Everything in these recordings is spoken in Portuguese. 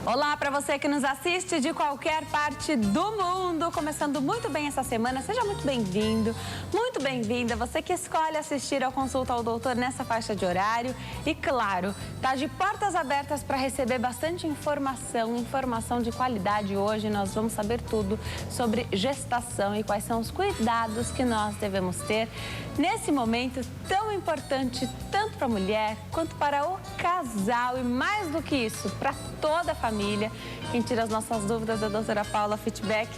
Olá para você que nos assiste de qualquer parte do mundo, começando muito bem essa semana, seja muito bem-vindo, muito bem-vinda, você que escolhe assistir ao Consulta ao Doutor nessa faixa de horário e, claro, tá de portas abertas para receber bastante informação de qualidade. Hoje nós vamos saber tudo sobre gestação e quais são os cuidados que nós devemos ter nesse momento tão importante, tanto para a mulher quanto para o casal e, mais do que isso, para toda a família. Quem tira as nossas dúvidas é a doutora Paula Fitbeck.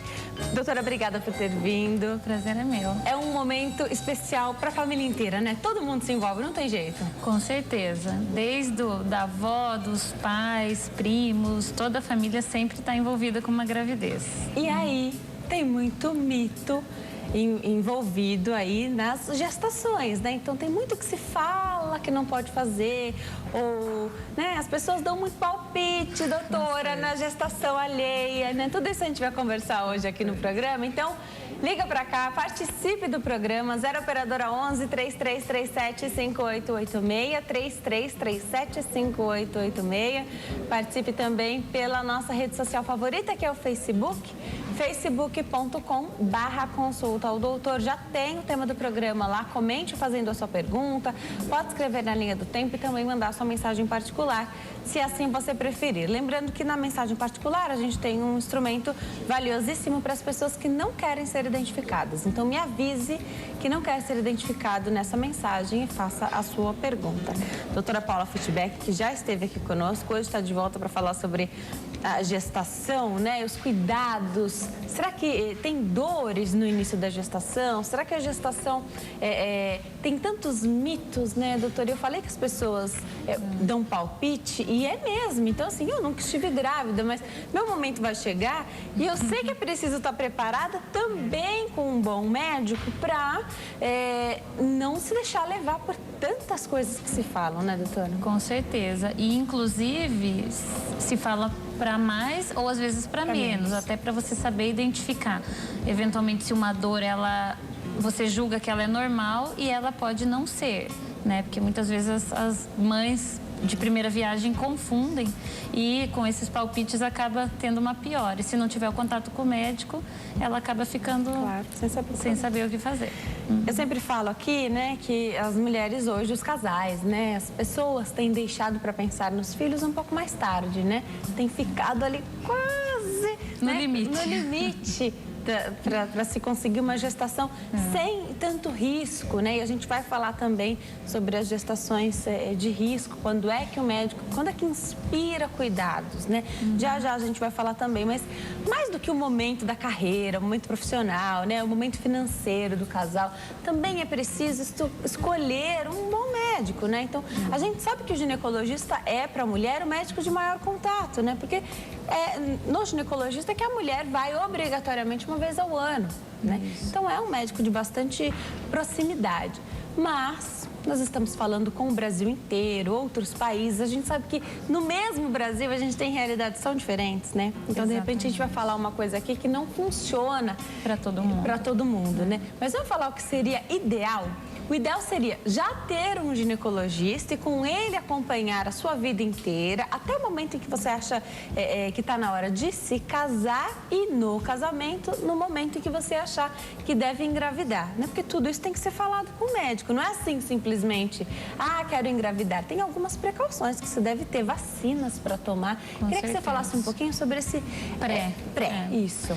Doutora, obrigada por ter vindo. O prazer é meu. É um momento especial para a família inteira, né? Todo mundo se envolve, não tem jeito. Com certeza. Desde da avó, dos pais, primos, toda a família sempre está envolvida com uma gravidez. E aí, tem muito mito envolvido aí nas gestações, né? Então tem muito que se fala que não pode fazer, ou, né, as pessoas dão muito palpite, doutora, na gestação alheia, né? Tudo isso a gente vai conversar hoje aqui no programa, então liga pra cá, participe do programa, 0 operadora 11 3337 5886, 3337 5886. Participe também pela nossa rede social favorita, que é o Facebook, facebook.com/consulta ao doutor. Já tem o tema do programa lá, comente fazendo a sua pergunta, pode escrever na linha do tempo e também mandar sua mensagem particular, se assim você preferir. Lembrando que na mensagem particular a gente tem um instrumento valiosíssimo para as pessoas que não querem ser identificadas. Então me avise que não quer ser identificado nessa mensagem e faça a sua pergunta. Doutora Paula Fitbeck, que já esteve aqui conosco, hoje está de volta para falar sobre a gestação, né? Os cuidados. Será que tem dores no início da gestação? Será que a gestação tem tantos mitos, né, doutora? Eu falei que as pessoas dão palpite e é mesmo. Então, assim, eu nunca estive grávida, mas meu momento vai chegar e eu sei que é preciso estar preparada também com um bom médico para não se deixar levar por tantas coisas que se falam, né, doutora? Com certeza. E, inclusive, se fala para mais ou às vezes para menos, até para você saber identificar. Eventualmente, se uma dor, você julga que ela é normal e ela pode não ser, né? Porque muitas vezes as mães de primeira viagem confundem e com esses palpites acaba tendo uma piora. E se não tiver o contato com o médico, ela acaba ficando sem saber o que fazer. Eu sempre falo aqui, né, que as mulheres hoje, os casais, né, as pessoas têm deixado para pensar nos filhos um pouco mais tarde, né? Tem ficado ali quase no limite. Para se conseguir uma gestação sem tanto risco, né? E a gente vai falar também sobre as gestações de risco, quando é que inspira cuidados, né? Já a gente vai falar também, mas mais do que o momento da carreira, o momento profissional, né? O momento financeiro do casal, também é preciso escolher um bom médico, né? Então, a gente sabe que o ginecologista é para a mulher o médico de maior contato, né? Porque no ginecologista que a mulher vai obrigatoriamente uma vez ao ano, né? Então é um médico de bastante proximidade. Mas nós estamos falando com o Brasil inteiro, outros países. A gente sabe que no mesmo Brasil a gente tem realidades que são diferentes, né? Então, de repente, a gente vai falar uma coisa aqui que não funciona para todo mundo. Para todo mundo, né? Mas vamos falar o que seria ideal. O ideal seria já ter um ginecologista e com ele acompanhar a sua vida inteira, até o momento em que você acha que está na hora de se casar e no casamento, no momento em que você achar que deve engravidar, né? Porque tudo isso tem que ser falado com o médico, não é assim simplesmente, quero engravidar. Tem algumas precauções que você deve ter, vacinas para tomar. Queria que você falasse um pouquinho sobre esse isso.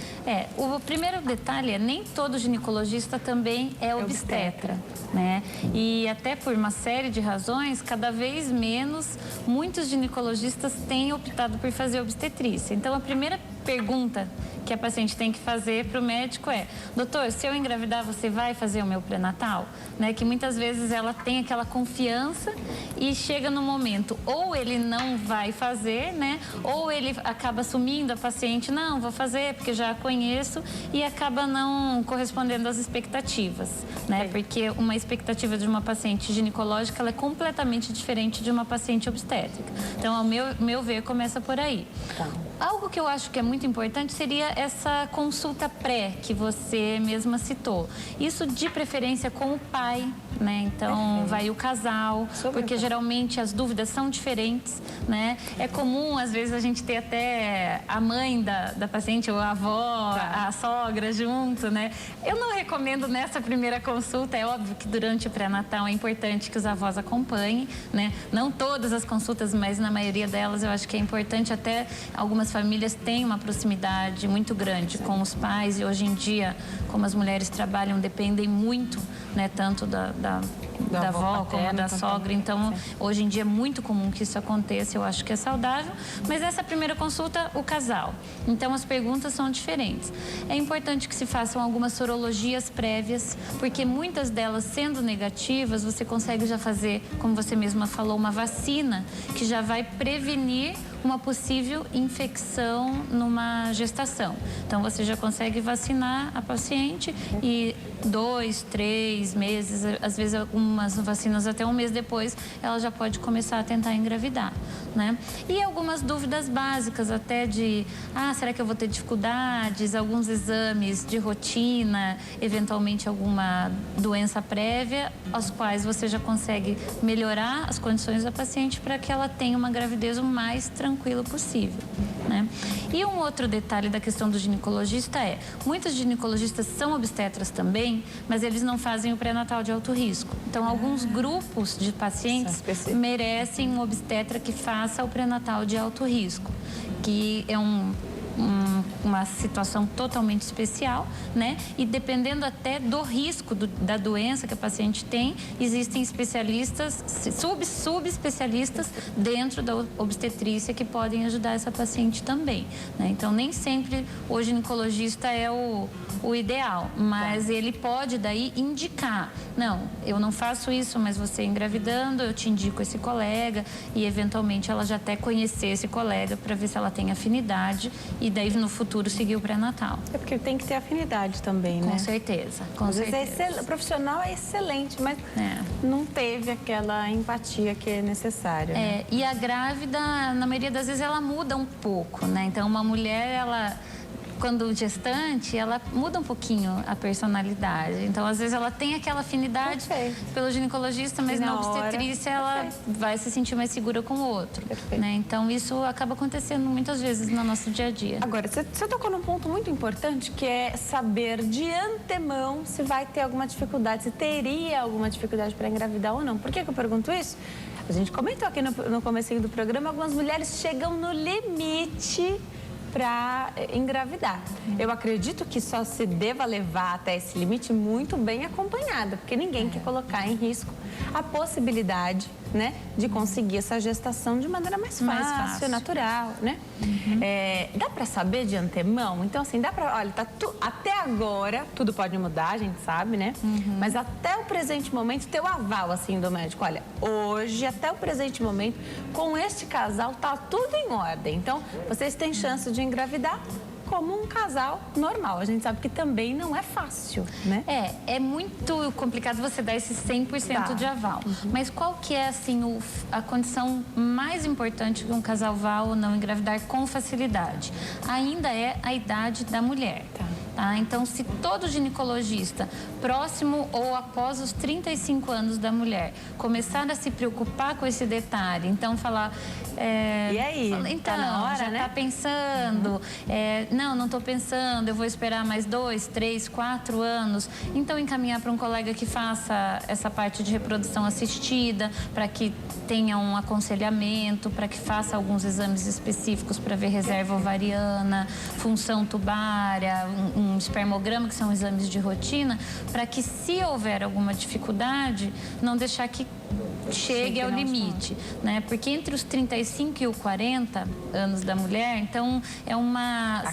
O primeiro detalhe nem todo ginecologista também é obstetra. Né? E até por uma série de razões, cada vez menos, muitos ginecologistas têm optado por fazer obstetrícia. Então, a primeira pergunta que a paciente tem que fazer para o médico é: doutor, se eu engravidar, você vai fazer o meu pré-natal? Né? Que muitas vezes ela tem aquela confiança e chega no momento, ou ele não vai fazer, né? Ou ele acaba assumindo a paciente, não, vou fazer porque já a conheço, e acaba não correspondendo às expectativas, né? Porque uma expectativa de uma paciente ginecológica, ela é completamente diferente de uma paciente obstétrica. Então, ao meu ver, começa por aí. Algo que eu acho que é muito importante seria essa consulta pré que você mesma citou. Isso de preferência com o pai, né? Então, vai o casal, porque geralmente as dúvidas são diferentes, né? É comum, às vezes, a gente ter até a mãe da paciente ou a avó, a sogra junto, né? Eu não recomendo nessa primeira consulta, é óbvio que durante o pré-natal é importante que os avós acompanhem, né? Não todas as consultas, mas na maioria delas eu acho que é importante. Até algumas famílias têm uma proximidade muito grande com os pais e hoje em dia, como as mulheres trabalham, dependem muito, né? Tanto da avó como da sogra. Então, hoje em dia é muito comum que isso aconteça, eu acho que é saudável. Mas essa primeira consulta, o casal. Então, as perguntas são diferentes. É importante que se façam algumas sorologias prévias, porque muitas delas sendo negativas, você consegue já fazer, como você mesma falou, uma vacina que já vai prevenir uma possível infecção numa gestação. Então, você já consegue vacinar a paciente e 2, 3 meses, às vezes algumas vacinas até um mês depois, ela já pode começar a tentar engravidar, né? E algumas dúvidas básicas até de, será que eu vou ter dificuldades? Alguns exames de rotina, eventualmente alguma doença prévia, aos quais você já consegue melhorar as condições da paciente para que ela tenha uma gravidez o mais tranquilo possível, né? E um outro detalhe da questão do ginecologista é, muitos ginecologistas são obstetras também, mas eles não fazem o pré-natal de alto risco. Então, alguns grupos de pacientes merecem um obstetra que faça o pré-natal de alto risco, que é uma situação totalmente especial, né? E dependendo até do risco da doença que a paciente tem, existem especialistas, subespecialistas dentro da obstetrícia que podem ajudar essa paciente também, né? Então, nem sempre o ginecologista é o ideal, mas ele pode daí indicar, não, eu não faço isso, mas você engravidando, eu te indico esse colega e eventualmente ela já até conhecer esse colega para ver se ela tem afinidade e daí no futuro seguir o pré-natal. É porque tem que ter afinidade também, né? Com certeza, com certeza. O profissional é excelente, mas não teve aquela empatia que é necessária. Né? E a grávida, na maioria das vezes, ela muda um pouco, né? Então, uma mulher, quando gestante, ela muda um pouquinho a personalidade. Então, às vezes, ela tem aquela afinidade pelo ginecologista, mas na obstetrícia ela vai se sentir mais segura com o outro. Né? Então, isso acaba acontecendo muitas vezes no nosso dia a dia. Agora, você tocou num ponto muito importante, que é saber de antemão se vai ter alguma dificuldade, se teria alguma dificuldade para engravidar ou não. Por que eu pergunto isso? A gente comentou aqui no comecinho do programa, algumas mulheres chegam no limite para engravidar. Eu acredito que só se deva levar até esse limite muito bem acompanhada, porque ninguém quer colocar em risco a possibilidade, né, de conseguir essa gestação de maneira mais fácil, natural, né? Dá para saber de antemão? Então, assim, dá para, olha, até agora, tudo pode mudar, a gente sabe, né? Mas até o presente momento, teu aval, assim, do médico, olha, hoje, até o presente momento, com este casal, tá tudo em ordem. Então, vocês têm chance de engravidar como um casal normal. A gente sabe que também não é fácil, né? É muito complicado você dar esse 100% de aval. Mas qual que é, assim, a condição mais importante que um casal vá ou não engravidar com facilidade? Ainda é a idade da mulher. Então, se todo ginecologista, próximo ou após os 35 anos da mulher, começar a se preocupar com esse detalhe, então falar... e aí? Então, tá na hora, já né? tá pensando, não tô pensando, eu vou esperar mais 2, 3, 4 anos. Então, encaminhar para um colega que faça essa parte de reprodução assistida, para que tenha um aconselhamento, para que faça alguns exames específicos para ver reserva ovariana, função tubária, um espermograma, que são exames de rotina, para que, se houver alguma dificuldade, não deixar que chegue ao limite, né? Porque entre os 35 e os 40 anos da mulher, então é uma...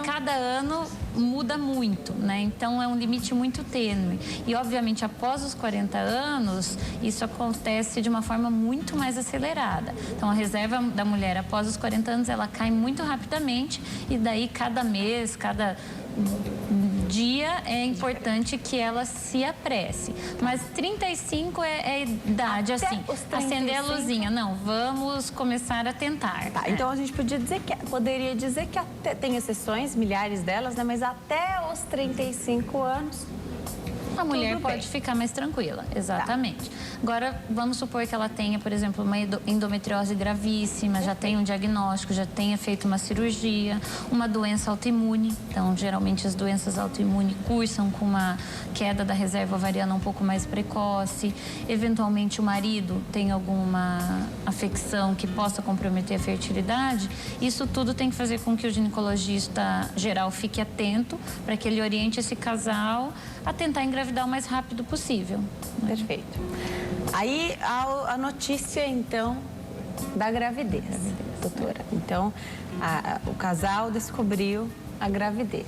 Cada ano muda muito, né? Então é um limite muito tênue. E, obviamente, após os 40 anos, isso acontece de uma forma muito mais acelerada. Então, a reserva da mulher após os 40 anos, ela cai muito rapidamente e daí cada mês, cada dia é importante que ela se apresse. Mas 35 é a idade, Até assim, os 35? acender a luzinha. Não, vamos começar a tentar. Tá, então a gente poderia dizer que até tem exceções, milhares delas, né? Mas até os 35 anos... A mulher Tudo pode bem. ficar mais tranquila, exatamente. Tá. Agora, vamos supor que ela tenha, por exemplo, uma endometriose gravíssima, já tenha um diagnóstico, já tenha feito uma cirurgia, uma doença autoimune. Então, geralmente, as doenças autoimunes cursam com uma queda da reserva ovariana um pouco mais precoce. Eventualmente, o marido tem alguma afecção que possa comprometer a fertilidade. Isso tudo tem que fazer com que o ginecologista geral fique atento para que ele oriente esse casal a tentar engravidar o mais rápido possível. Perfeito. Aí a notícia, então, da gravidez, doutora. Então, o casal descobriu a gravidez.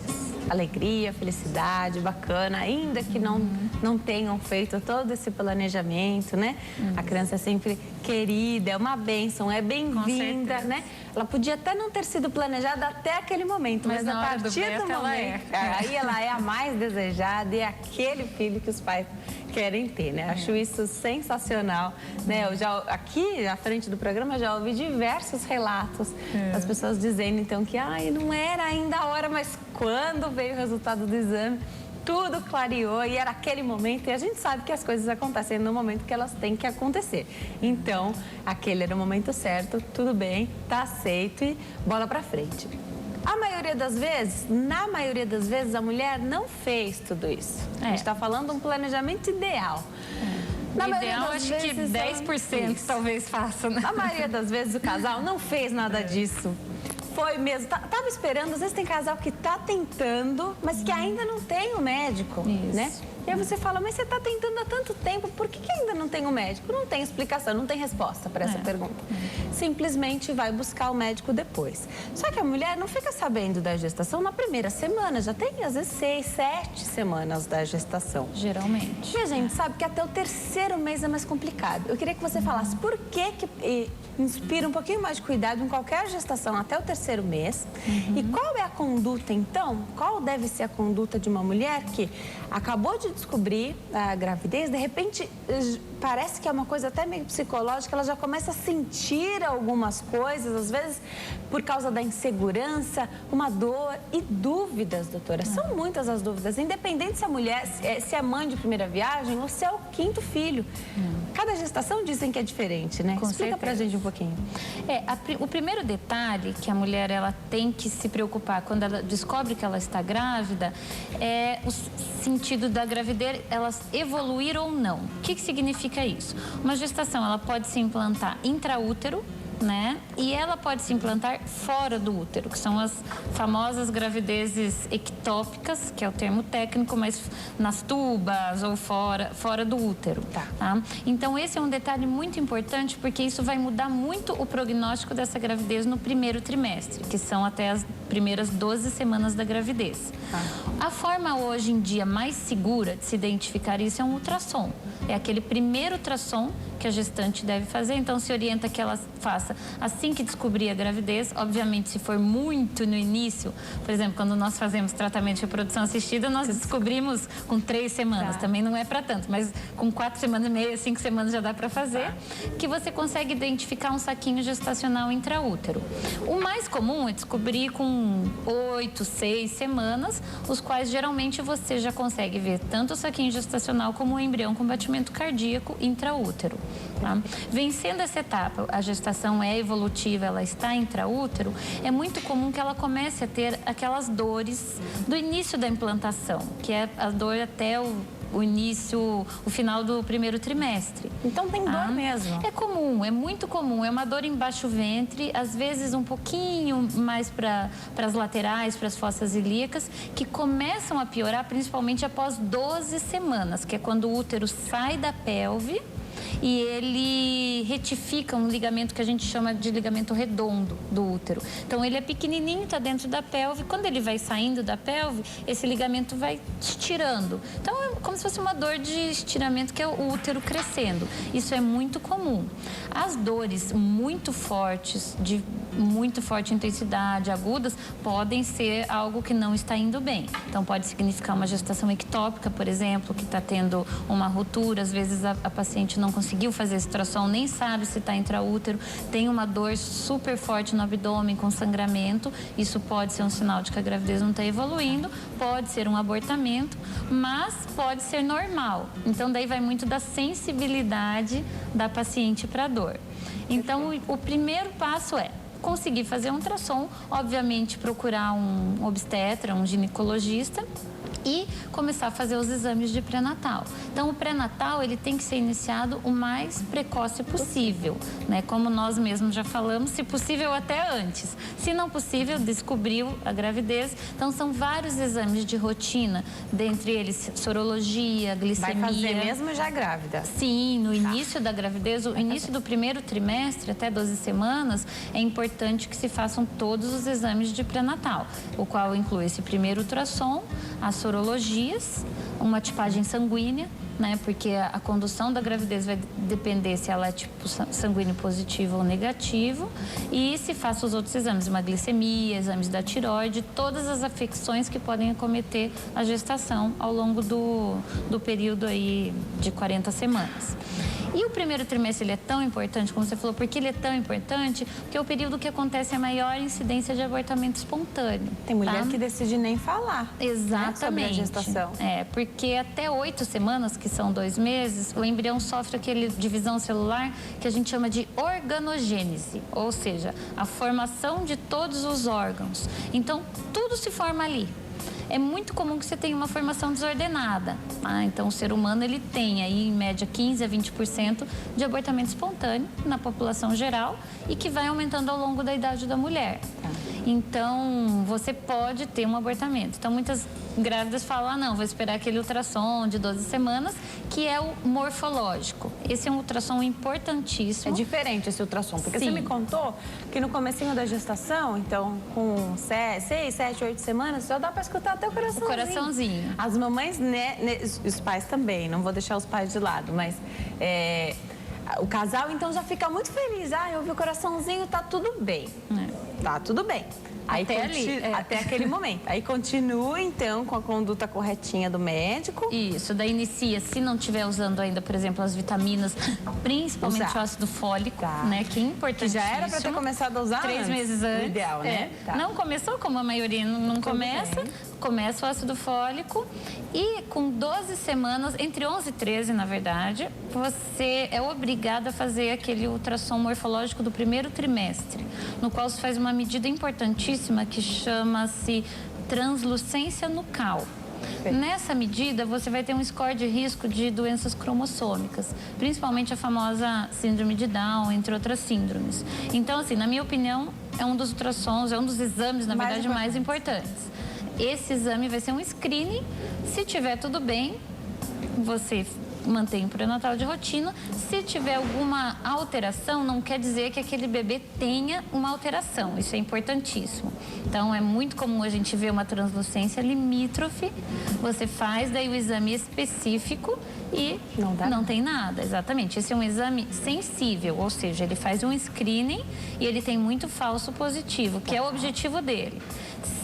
Alegria, felicidade, bacana, ainda que não tenham feito todo esse planejamento, né? A criança é sempre querida, é uma bênção, é bem-vinda, né? Ela podia até não ter sido planejada até aquele momento, mas a partir do momento, aí ela é a mais desejada e é aquele filho que os pais querem ter, né? Acho isso sensacional, né? Eu já, aqui à frente do programa, já ouvi diversos relatos das pessoas dizendo, então, que não era ainda a hora, mas quando veio o resultado do exame, tudo clareou e era aquele momento, e a gente sabe que as coisas acontecem no momento que elas têm que acontecer. Então, aquele era o momento certo, tudo bem, tá aceito e bola pra frente. A maioria das vezes, na maioria das vezes, a mulher não fez tudo isso. A gente está falando de um planejamento ideal. Na ideal, acho que 10% talvez faça, né? Na maioria das vezes, o casal não fez nada disso. Foi mesmo, tava esperando, às vezes tem casal que tá tentando, mas que ainda não tem o médico, né? E aí você fala, mas você tá tentando há tanto tempo, por que ainda não tem o médico? Não tem explicação, não tem resposta para essa pergunta. Simplesmente vai buscar o médico depois. Só que a mulher não fica sabendo da gestação na primeira semana, já tem às vezes 6, 7 semanas da gestação. Geralmente. E a gente sabe que até o terceiro mês é mais complicado. Eu queria que você falasse por que inspira um pouquinho mais de cuidado em qualquer gestação até o terceiro mês. E qual é a conduta, então? Qual deve ser a conduta de uma mulher que acabou de descobrir a gravidez, de repente parece que é uma coisa até meio psicológica, ela já começa a sentir algumas coisas, às vezes por causa da insegurança, uma dor e dúvidas, doutora. São muitas as dúvidas, independente se a mulher se é mãe de primeira viagem ou se é o 5º filho. Cada gestação dizem que é diferente, né? Explica pra gente um pouquinho. O primeiro detalhe que a mulher ela tem que se preocupar quando ela descobre que ela está grávida é o sentido da gravidez, elas evoluir ou não. O que significa isso? Uma gestação, ela pode se implantar intraútero, né? E ela pode se implantar fora do útero, que são as famosas gravidezes ectópicas, que é o termo técnico, mas nas tubas ou fora do útero. Tá? Então, esse é um detalhe muito importante, porque isso vai mudar muito o prognóstico dessa gravidez no primeiro trimestre, que são até as primeiras 12 semanas da gravidez. A forma hoje em dia mais segura de se identificar isso é um ultrassom. É aquele primeiro ultrassom que a gestante deve fazer, então se orienta que ela faça assim que descobrir a gravidez. Obviamente, se for muito no início, por exemplo, quando nós fazemos tratamento de reprodução assistida, nós descobrimos com 3 semanas, também não é para tanto, mas com 4 semanas e meia, 5 semanas já dá para fazer, que você consegue identificar um saquinho gestacional intraútero. O mais comum é descobrir com 8, 6 semanas, os quais geralmente você já consegue ver tanto o saquinho gestacional como o embrião com batimento cardíaco intraútero. Tá? Vencendo essa etapa, a gestação é evolutiva, ela está intraútero, é muito comum que ela comece a ter aquelas dores do início da implantação, que é a dor até o início, o final do primeiro trimestre. Então tem dor mesmo? É comum, é muito comum. É uma dor embaixo do ventre, às vezes um pouquinho mais para as laterais, para as fossas ilíacas, que começam a piorar principalmente após 12 semanas, que é quando o útero sai da pelve e ele retifica um ligamento que a gente chama de ligamento redondo do útero. Então, ele é pequenininho, está dentro da pelve. Quando ele vai saindo da pelve, esse ligamento vai estirando. Então, como se fosse uma dor de estiramento, que é o útero crescendo. Isso é muito comum. As dores muito fortes, de muito forte intensidade, agudas, podem ser algo que não está indo bem. Então, pode significar uma gestação ectópica, por exemplo, que está tendo uma ruptura. Às vezes, a paciente não conseguiu fazer esse ultrassom, nem sabe se está intraútero, tem uma dor super forte no abdômen, com sangramento. Isso pode ser um sinal de que a gravidez não está evoluindo, pode ser um abortamento, mas pode ser normal. Então, daí vai muito da sensibilidade da paciente para a dor. Então, o primeiro passo é conseguir fazer um ultrassom, obviamente procurar um obstetra, um ginecologista e começar a fazer os exames de pré-natal. Então, o pré-natal, ele tem que ser iniciado o mais precoce possível, né? Como nós mesmos já falamos, se possível até antes. Se não possível, descobriu a gravidez. Então, são vários exames de rotina, dentre eles sorologia, glicemia. Vai fazer mesmo já grávida? Sim, no início da gravidez, o início do primeiro trimestre, até 12 semanas, é importante que se façam todos os exames de pré-natal, o qual inclui esse primeiro ultrassom, as sorologias, uma tipagem sanguínea, né? Porque a condução da gravidez vai depender se ela é tipo sanguíneo positivo ou negativo, e se faça os outros exames, uma glicemia, exames da tireoide, todas as afecções que podem acometer a gestação ao longo do período aí de 40 semanas. E o primeiro trimestre, ele é tão importante, como você falou, porque ele é tão importante, porque é o período que acontece a maior incidência de abortamento espontâneo. Tem mulher que decide nem falar. Exatamente. Né, sobre a gestação. É, porque até 8 semanas, que são 2 meses, o embrião sofre aquele divisão celular que a gente chama de organogênese, ou seja, a formação de todos os órgãos. Então, tudo se forma ali. É muito comum que você tenha uma formação desordenada. Então, o ser humano, ele tem aí, em média, 15% a 20% de abortamento espontâneo na população geral e que vai aumentando ao longo da idade da mulher. Então, você pode ter um abortamento. Então, muitas grávidas falam, não, vou esperar aquele ultrassom de 12 semanas, que é o morfológico. Esse é um ultrassom importantíssimo. É diferente esse ultrassom, porque Sim. você me contou que no comecinho da gestação, então, com 6, 7, 8 semanas, já dá para escutar até o coraçãozinho. O coraçãozinho. As mamães, né, os pais também, não vou deixar os pais de lado, mas o casal, então, já fica muito feliz. Eu ouvi o coraçãozinho, tá tudo bem. Tá tudo bem. Aí até aquele momento. Aí continua, então, com a conduta corretinha do médico. Isso, daí inicia, se não estiver usando ainda, por exemplo, as vitaminas, principalmente o ácido fólico, né, que é importantíssimo. Que já era para ter começado a usar 3 meses antes. Ideal, né? Não começou, como a maioria não começa, começa o ácido fólico e com 12 semanas, entre 11 e 13, na verdade, você é obrigada a fazer aquele ultrassom morfológico do primeiro trimestre, no qual se faz uma medida importantíssima que chama-se translucência nucal. Nessa medida, você vai ter um score de risco de doenças cromossômicas, principalmente a famosa síndrome de Down, entre outras síndromes. Então, assim, na minha opinião, é um dos ultrassons, é um dos exames, na verdade, mais importantes. Esse exame vai ser um screening. Se tiver tudo bem, você mantém o pré-natal de rotina. Se tiver alguma alteração, não quer dizer que aquele bebê tenha uma alteração. Isso é importantíssimo. Então, é muito comum a gente ver uma translucência limítrofe. Você faz daí o exame específico e não tem nada. Exatamente. Esse é um exame sensível, ou seja, ele faz um screening e ele tem muito falso positivo, que é o objetivo dele.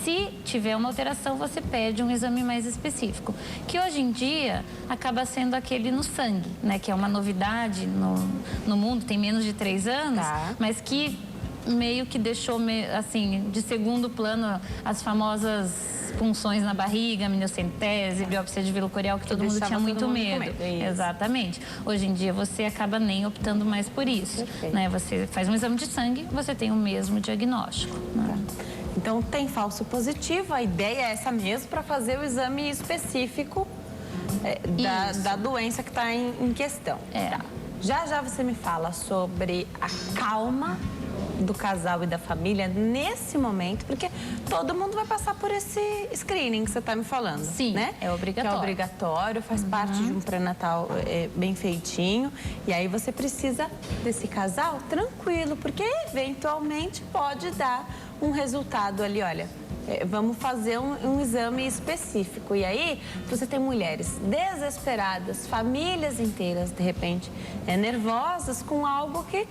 Se tiver uma alteração, você pede um exame mais específico, que hoje em dia acaba sendo aquele no sangue, né? Que é uma novidade no mundo, tem menos de 3 anos, mas que meio que deixou, assim, de segundo plano as famosas punções na barriga, amniocentese, biópsia de velo coreal, que todo mundo tinha muito medo. Exatamente. Hoje em dia você acaba nem optando mais por isso, né? Você faz um exame de sangue, você tem o mesmo diagnóstico, né? Então, tem falso positivo, a ideia é essa mesmo, para fazer o exame específico da doença que está em questão. Já você me fala sobre a calma do casal e da família nesse momento, porque todo mundo vai passar por esse screening que você está me falando. Sim, né? É obrigatório. Que é obrigatório, faz parte de um pré-natal bem feitinho. E aí você precisa desse casal tranquilo, porque eventualmente pode dar um resultado ali, olha, vamos fazer um exame específico. E aí, você tem mulheres desesperadas, famílias inteiras, de repente, nervosas com algo que...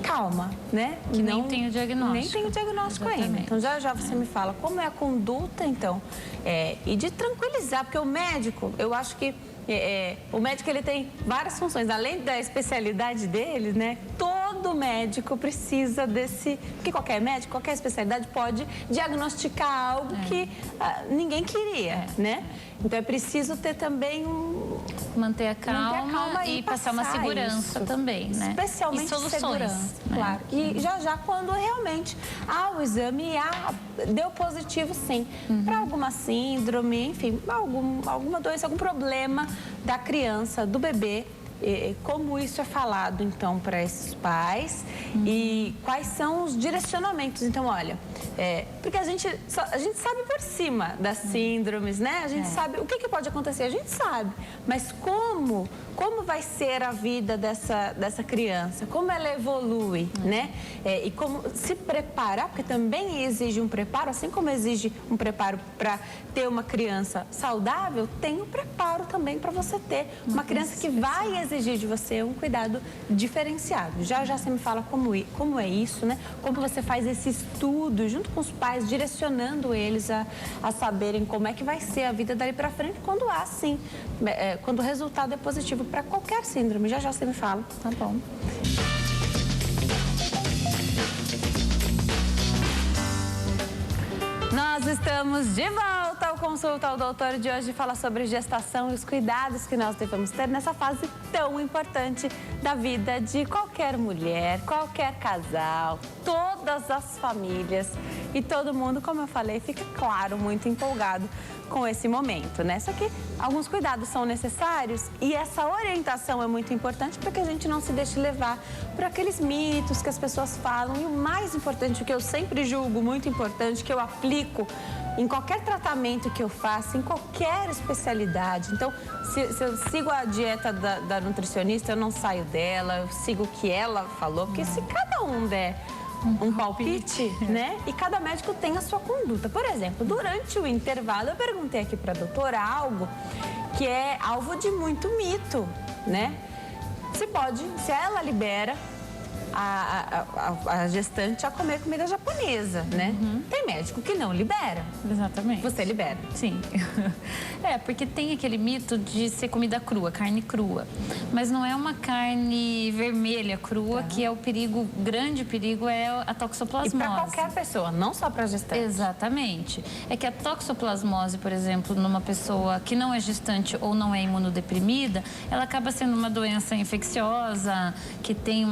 Calma, né? Que nem tem o diagnóstico. Nem tem o diagnóstico ainda. Então, já você me fala como é a conduta, então. E de tranquilizar, porque o médico, eu acho que o médico, ele tem várias funções. Além da especialidade dele, né? Todo médico precisa desse... Porque qualquer médico, qualquer especialidade pode diagnosticar algo que ninguém queria, né? Então, é preciso ter também manter a calma e passar uma segurança também, né? Especialmente e soluções, segurança, né? claro. E já quando realmente o exame deu positivo, sim, para alguma síndrome, enfim, alguma doença, algum problema da criança, do bebê. Como isso é falado, então, para esses pais e quais são os direcionamentos. Então, olha, porque a gente sabe por cima das síndromes, né? A gente sabe o que pode acontecer, a gente sabe. Mas como vai ser a vida dessa criança? Como ela evolui, né? E como se preparar, porque também exige um preparo, assim como exige um preparo para ter uma criança saudável, tem um preparo também para você ter uma criança que vai exigir de você um cuidado diferenciado. Já você me fala como é isso, né? Como você faz esse estudo junto com os pais, direcionando eles a saberem como é que vai ser a vida dali para frente quando quando o resultado é positivo para qualquer síndrome. Já você me fala. Tá bom. Nós estamos de volta ao Consulta ao Doutor de hoje. Fala sobre gestação e os cuidados que nós devemos ter nessa fase tão importante da vida de qualquer mulher, qualquer casal, todas as famílias e todo mundo, como eu falei, fica claro, muito empolgado com esse momento, né? Só que alguns cuidados são necessários e essa orientação é muito importante para que a gente não se deixe levar por aqueles mitos que as pessoas falam. E o mais importante, o que eu sempre julgo muito importante, que eu aplico em qualquer tratamento que eu faço, em qualquer especialidade. Então, se eu sigo a dieta da nutricionista, eu não saio dela, eu sigo o que ela falou, porque se cada um der um palpite, né? E cada médico tem a sua conduta. Por exemplo, durante o intervalo, eu perguntei aqui para a doutora algo que é alvo de muito mito, né? Se ela libera a gestante a comer comida japonesa, né? Tem médico que não libera. Exatamente. Você libera? Sim. Porque tem aquele mito de ser comida crua, carne crua. Mas não é uma carne vermelha crua, que é o perigo, o grande perigo é a toxoplasmose. E para qualquer pessoa, não só para gestante. Exatamente. É que a toxoplasmose, por exemplo, numa pessoa que não é gestante ou não é imunodeprimida, ela acaba sendo uma doença infecciosa, que tem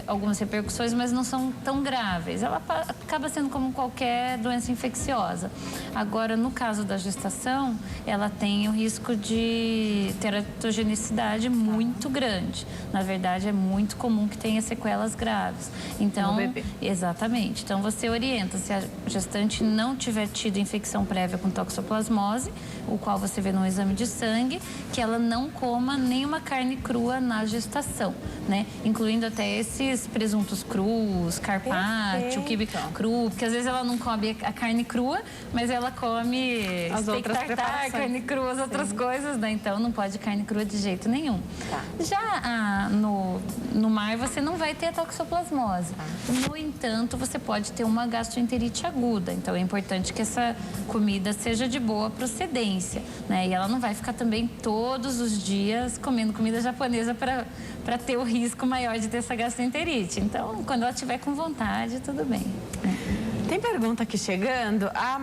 algumas repercussões, mas não são tão graves. Ela acaba sendo como qualquer doença infecciosa. Agora, no caso da gestação, ela tem o risco de teratogenicidade muito grande. Na verdade, é muito comum que tenha sequelas graves. Então, no bebê. Exatamente. Então, você orienta, se a gestante não tiver tido infecção prévia com toxoplasmose, o qual você vê no exame de sangue, que ela não coma nenhuma carne crua na gestação, né? Incluindo até esses presuntos crus, carpaccio, quibe cru, porque às vezes ela não come a carne crua, mas ela come steak tartar, carne crua, as outras coisas, né? Então não pode carne crua de jeito nenhum. Já no mar você não vai ter a toxoplasmose. No entanto, você pode ter uma gastroenterite aguda. Então é importante que essa comida seja de boa procedência, né? E ela não vai ficar também todos os dias comendo comida japonesa para ter o risco maior de ter essa gastroenterite. Então, quando ela estiver com vontade, tudo bem. Tem pergunta aqui chegando. A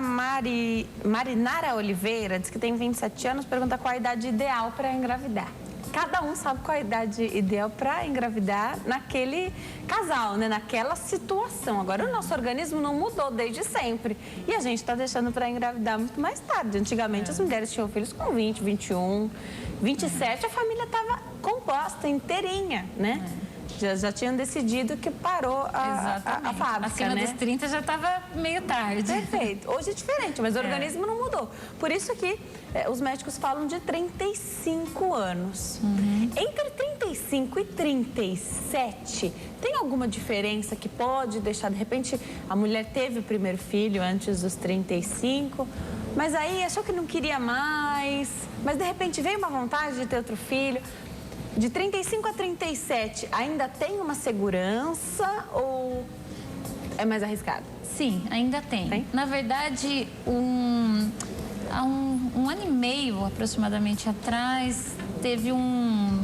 Marinara Oliveira diz que tem 27 anos, pergunta qual a idade ideal para engravidar. Cada um sabe qual a idade ideal para engravidar naquele casal, né? Naquela situação. Agora, o nosso organismo não mudou desde sempre. E a gente está deixando para engravidar muito mais tarde. Antigamente, as mulheres tinham filhos com 20, 21, 27. A família estava composta, inteirinha, né? Já tinham decidido que parou a fábrica, acima dos 30 já estava meio tarde. Perfeito. Hoje é diferente, mas o organismo não mudou. Por isso que os médicos falam de 35 anos. Entre 35 e 37, tem alguma diferença que pode deixar, de repente, a mulher teve o primeiro filho antes dos 35, mas aí achou que não queria mais, mas de repente veio uma vontade de ter outro filho. De 35 a 37, ainda tem uma segurança ou é mais arriscado? Sim, ainda tem. Na verdade, há um ano e meio aproximadamente atrás, teve um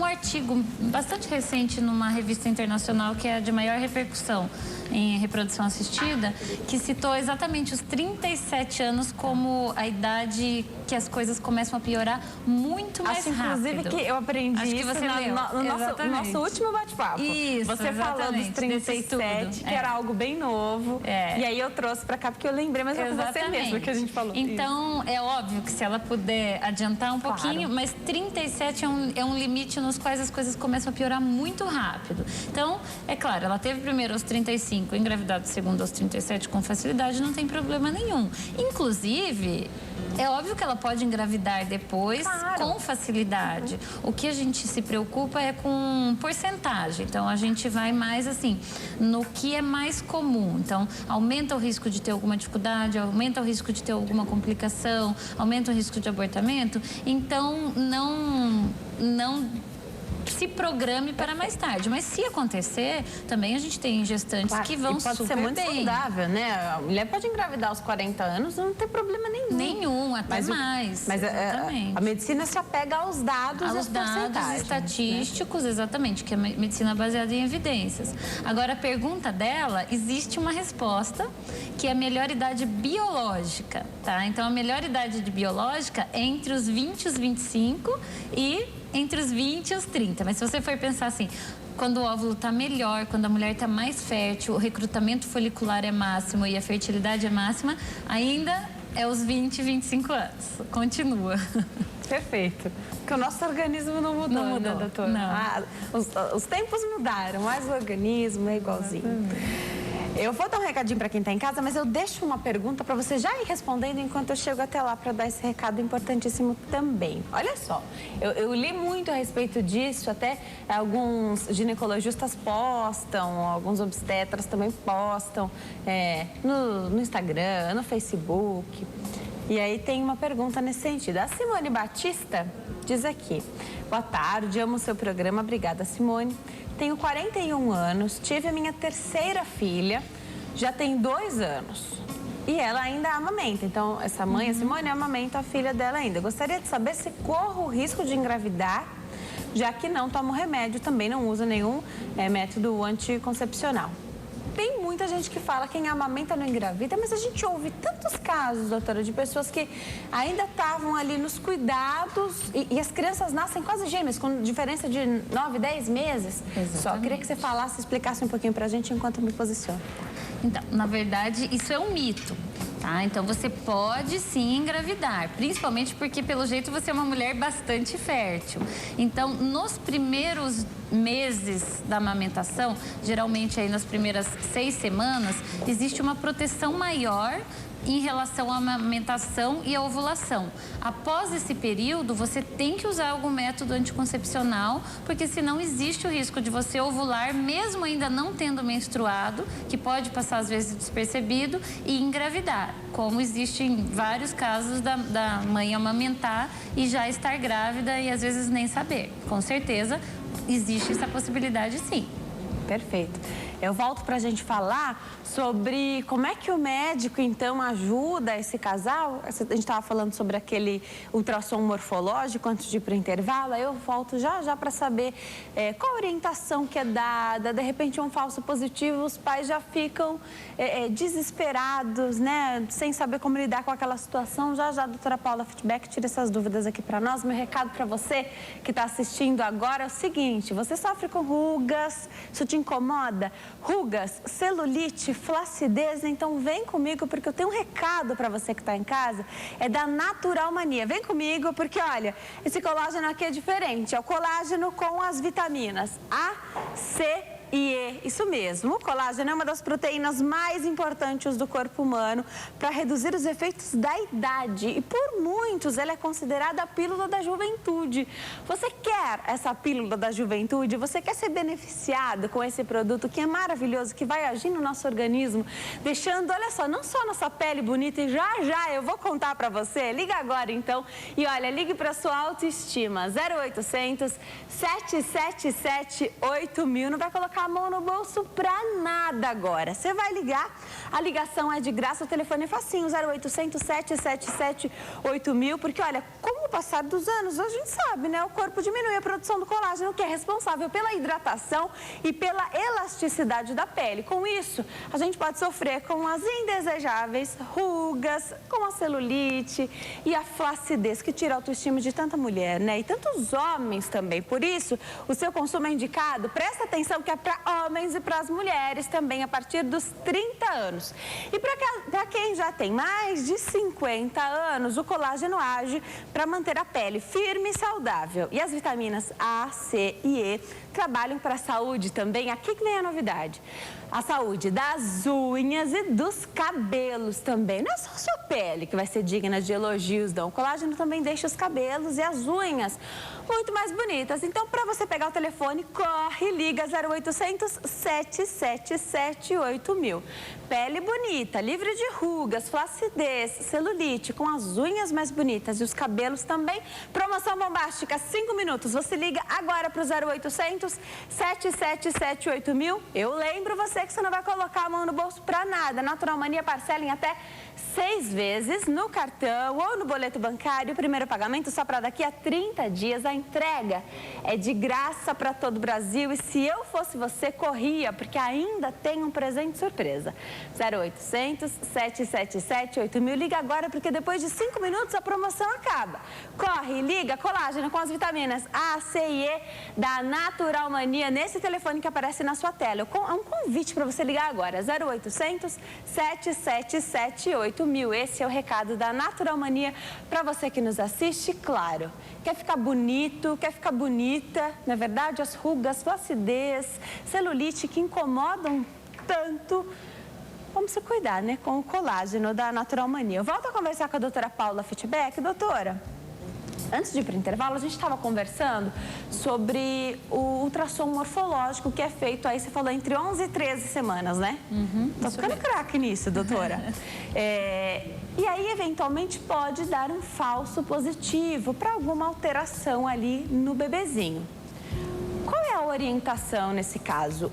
artigo bastante recente numa revista internacional que é de maior repercussão em reprodução assistida, que citou exatamente os 37 anos como a idade que as coisas começam a piorar muito mais rápido. Inclusive, que eu aprendi Acho que isso você no nosso último bate-papo. Isso, você falou dos 37, que era algo bem novo. E aí eu trouxe pra cá porque eu lembrei, mas foi você mesmo que a gente falou. Então, é óbvio que se ela puder adiantar um pouquinho, mas 37 é um limite nos quais as coisas começam a piorar muito rápido. Então, é claro, ela teve primeiro aos 35, engravidado segundo aos 37 com facilidade, não tem problema nenhum. Inclusive, é óbvio que ela pode engravidar depois com facilidade. O que a gente se preocupa é com porcentagem. Então, a gente vai mais assim, no que é mais comum. Então, aumenta o risco de ter alguma dificuldade, aumenta o risco de ter alguma complicação, aumenta o risco de abortamento. Então, não se programe para mais tarde. Mas se acontecer, também a gente tem gestantes que vão super bem. Pode ser muito saudável, né? A mulher pode engravidar aos 40 anos, não tem problema nenhum. Nenhum, até mais. Mas a medicina se apega aos dados e às porcentagens. Dados estatísticos, né? Exatamente, que é medicina baseada em evidências. Agora, a pergunta dela, existe uma resposta que é a melhor idade biológica, tá? Então, a melhor idade biológica é entre os 20 e os 25 e entre os 20 e os 30. Mas se você for pensar assim, quando o óvulo está melhor, quando a mulher está mais fértil, o recrutamento folicular é máximo e a fertilidade é máxima, ainda é os 20, 25 anos. Continua. Perfeito. Porque o nosso organismo não mudou, né, doutora? Não. Os tempos mudaram, mas o organismo é igualzinho. Eu vou dar um recadinho para quem está em casa, mas eu deixo uma pergunta para você já ir respondendo enquanto eu chego até lá para dar esse recado importantíssimo também. Olha só, eu li muito a respeito disso, até alguns ginecologistas postam, alguns obstetras também postam no Instagram, no Facebook. E aí tem uma pergunta nesse sentido. A Simone Batista diz aqui: boa tarde, amo o seu programa, obrigada, Simone. Tenho 41 anos, tive a minha terceira filha, já tem 2 anos. E ela ainda amamenta, então essa mãe, a Simone, amamenta a filha dela ainda. Eu gostaria de saber se corro o risco de engravidar, já que não tomo remédio, também não uso nenhum método anticoncepcional. Tem muita gente que fala que quem amamenta não engravida, mas a gente ouve tantos casos, doutora, de pessoas que ainda estavam ali nos cuidados e as crianças nascem quase gêmeas, com diferença de 9, 10 meses. Exatamente. Só queria que você falasse, explicasse um pouquinho pra gente enquanto eu me posiciono. Então, na verdade, isso é um mito. Tá? Então, você pode sim engravidar, principalmente porque, pelo jeito, você é uma mulher bastante fértil. Então, nos primeiros meses da amamentação, geralmente aí nas primeiras 6 semanas, existe uma proteção maior em relação à amamentação e à ovulação. Após esse período, você tem que usar algum método anticoncepcional, porque senão existe o risco de você ovular, mesmo ainda não tendo menstruado, que pode passar às vezes despercebido, e engravidar, como existem vários casos da mãe amamentar e já estar grávida e às vezes nem saber. Com certeza, existe essa possibilidade, sim. Perfeito. Eu volto para a gente falar sobre como é que o médico, então, ajuda esse casal. A gente estava falando sobre aquele ultrassom morfológico antes de ir para o intervalo. Eu volto já para saber qual a orientação que é dada. De repente, um falso positivo, os pais já ficam desesperados, né? Sem saber como lidar com aquela situação. Já, doutora Paula Feedback, tira essas dúvidas aqui para nós. Meu recado para você que está assistindo agora é o seguinte: você sofre com rugas, isso te incomoda? rugas, celulite, flacidez. Então vem comigo porque eu tenho um recado para você que está em casa, é da Natural Mania. Vem comigo porque, olha, esse colágeno aqui é diferente, é o colágeno com as vitaminas A, C e E, isso mesmo. O colágeno é uma das proteínas mais importantes do corpo humano para reduzir os efeitos da idade. E por muitos, ela é considerada a pílula da juventude. Você quer essa pílula da juventude? Você quer ser beneficiado com esse produto que é maravilhoso, que vai agir no nosso organismo, deixando, olha só, não só nossa pele bonita, e já eu vou contar para você. Liga agora, então. E olha, ligue para sua autoestima. 0800 777 8000. Não vai colocar a mão no bolso pra nada agora. Você vai ligar, a ligação é de graça, o telefone é facinho, 0800 777 8000, porque olha, com o passar dos anos, a gente sabe, né? O corpo diminui a produção do colágeno, que é responsável pela hidratação e pela elasticidade da pele. Com isso, a gente pode sofrer com as indesejáveis rugas, com a celulite e a flacidez, que tira a autoestima de tanta mulher, né? E tantos homens também. Por isso, o seu consumo é indicado, presta atenção que é para homens e para as mulheres também, a partir dos 30 anos. E para quem já tem mais de 50 anos, o colágeno age para manter a pele firme e saudável. E as vitaminas A, C e E trabalham para a saúde também. Aqui que vem a novidade. A saúde das unhas e dos cabelos também. Não é só a sua pele que vai ser digna de elogios, não. O colágeno também deixa os cabelos e as unhas muito mais bonitas. Então, para você pegar o telefone, corre, liga 0800 777 8000. Pele bonita, livre de rugas, flacidez, celulite, com as unhas mais bonitas e os cabelos também. Promoção bombástica, 5 minutos. Você liga agora para o 0800 777 8000. Eu lembro você que você não vai colocar a mão no bolso para nada. Natural Mania parcela em até 6 vezes no cartão ou no boleto bancário. O primeiro pagamento só para daqui a 30 dias. A entrega é de graça para todo o Brasil. E se eu fosse você, corria, porque ainda tem um presente surpresa. 0800 777 8000. Liga agora, porque depois de 5 minutos a promoção acaba. Corre, liga, colágeno com as vitaminas A, C e E da Natural Mania nesse telefone que aparece na sua tela. É um convite para você ligar agora. 0800 777 8000. Esse é o recado da Natural Mania para você que nos assiste. Claro, quer ficar bonito, quer ficar bonita, na verdade, as rugas, flacidez, celulite que incomodam tanto. Vamos se cuidar, né, com o colágeno da Natural Mania. Eu volto a conversar com a doutora Paula Fitbeck. Doutora, antes de ir para o intervalo, a gente estava conversando sobre o ultrassom morfológico que é feito aí, você falou, entre 11 e 13 semanas, né? Tô ficando craque nisso, doutora. E aí, eventualmente, pode dar um falso positivo para alguma alteração ali no bebezinho. Qual é a orientação nesse caso?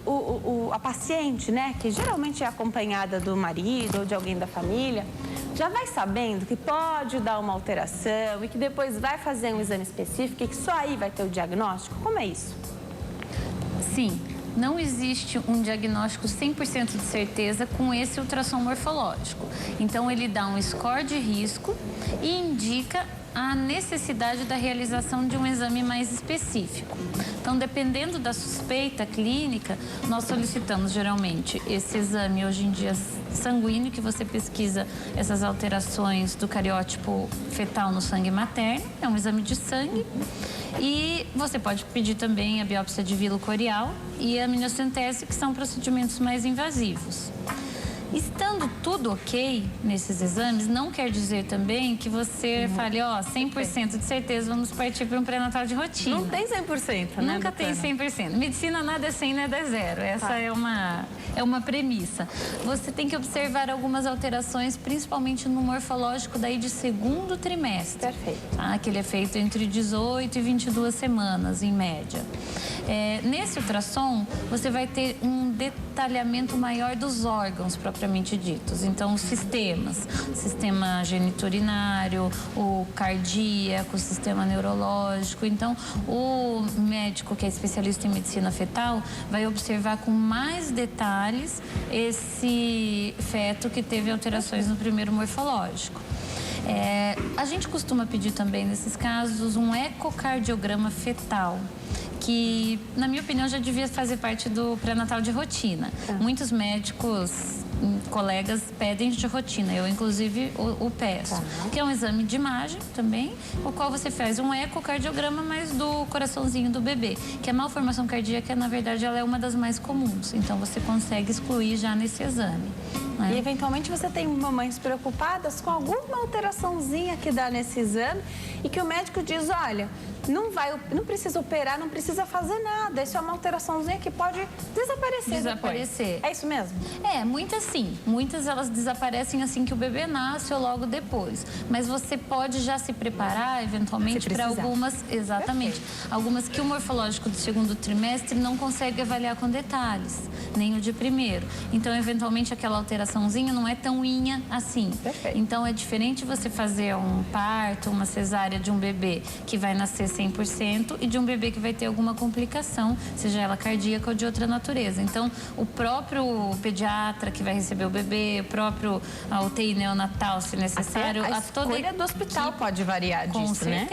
A paciente, né, que geralmente é acompanhada do marido ou de alguém da família, já vai sabendo que pode dar uma alteração e que depois vai fazer um exame específico e que só aí vai ter o diagnóstico? Como é isso? Sim, não existe um diagnóstico 100% de certeza com esse ultrassom morfológico. Então, ele dá um score de risco e indica a necessidade da realização de um exame mais específico. Então, dependendo da suspeita clínica, nós solicitamos geralmente esse exame, hoje em dia sanguíneo, que você pesquisa essas alterações do cariótipo fetal no sangue materno, é um exame de sangue. E você pode pedir também a biópsia de vílo corial e a amniocentese, que são procedimentos mais invasivos. Estando tudo ok nesses exames, não quer dizer também que você fale, ó, 100% de certeza, vamos partir para um pré-natal de rotina. Não tem 100%, né, Nunca tem 100%. Medicina nada é 100, nada é zero. Essa é uma premissa. Você tem que observar algumas alterações, principalmente no morfológico daí de segundo trimestre. Perfeito. Tá? Que ele é feito entre 18 e 22 semanas, em média. Nesse ultrassom, você vai ter um detalhamento maior dos órgãos propriamente ditos. Então, os sistemas, sistema geniturinário, o cardíaco, o sistema neurológico. Então, o médico que é especialista em medicina fetal vai observar com mais detalhes esse feto que teve alterações no primeiro morfológico. A gente costuma pedir também, nesses casos, um ecocardiograma fetal, que, na minha opinião, já devia fazer parte do pré-natal de rotina. Muitos médicos, colegas pedem de rotina, eu inclusive o peço, que é um exame de imagem também, o qual você faz um ecocardiograma, mas do coraçãozinho do bebê, que a malformação cardíaca, na verdade, ela é uma das mais comuns, então você consegue excluir já nesse exame. E eventualmente você tem mamães preocupadas com alguma alteraçãozinha que dá nesse exame e que o médico diz, olha, não precisa operar, não precisa fazer nada. Isso é uma alteraçãozinha que pode desaparecer depois. É isso mesmo? Muitas sim. Muitas elas desaparecem assim que o bebê nasce ou logo depois. Mas você pode já se preparar, eventualmente, para algumas... Exatamente. Perfeito. Algumas que o morfológico do segundo trimestre não consegue avaliar com detalhes, nem o de primeiro. Então, eventualmente, aquela alteraçãozinha não é tão inha assim. Perfeito. Então, é diferente você fazer um parto, uma cesárea de um bebê que vai nascer 100% e de um bebê que vai ter alguma complicação, seja ela cardíaca ou de outra natureza. Então, o próprio pediatra que vai receber o bebê, o próprio UTI neonatal, se necessário... Até a escolha do hospital pode variar disso, né?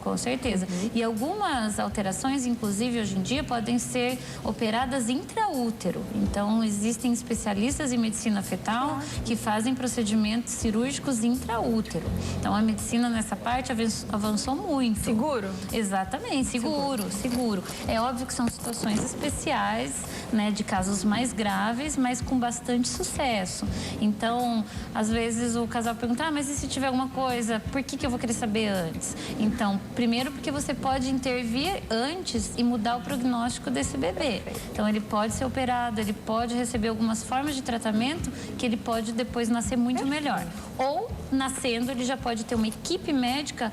Com certeza. E algumas alterações, inclusive, hoje em dia, podem ser operadas intraútero. Então, existem especialistas em medicina fetal que fazem procedimentos cirúrgicos intraútero. Então, a medicina nessa parte avançou muito. Seguro? Exatamente, seguro. É óbvio que são situações especiais, né, de casos mais graves, mas com bastante sucesso. Então, às vezes o casal pergunta, mas e se tiver alguma coisa, por que eu vou querer saber antes? Então, primeiro porque você pode intervir antes e mudar o prognóstico desse bebê. Então, ele pode ser operado, ele pode receber algumas formas de tratamento que ele pode depois nascer muito melhor. Ou, nascendo, ele já pode ter uma equipe médica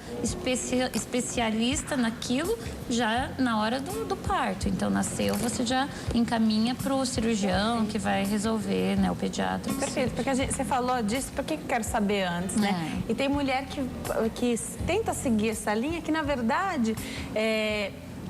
especialista naquilo já na hora do parto. Então, nasceu, você já encaminha para o cirurgião que vai resolver, né, o pediatra. Perfeito, porque você falou disso, por que eu quero saber antes, né? E tem mulher que tenta seguir essa linha que, na verdade,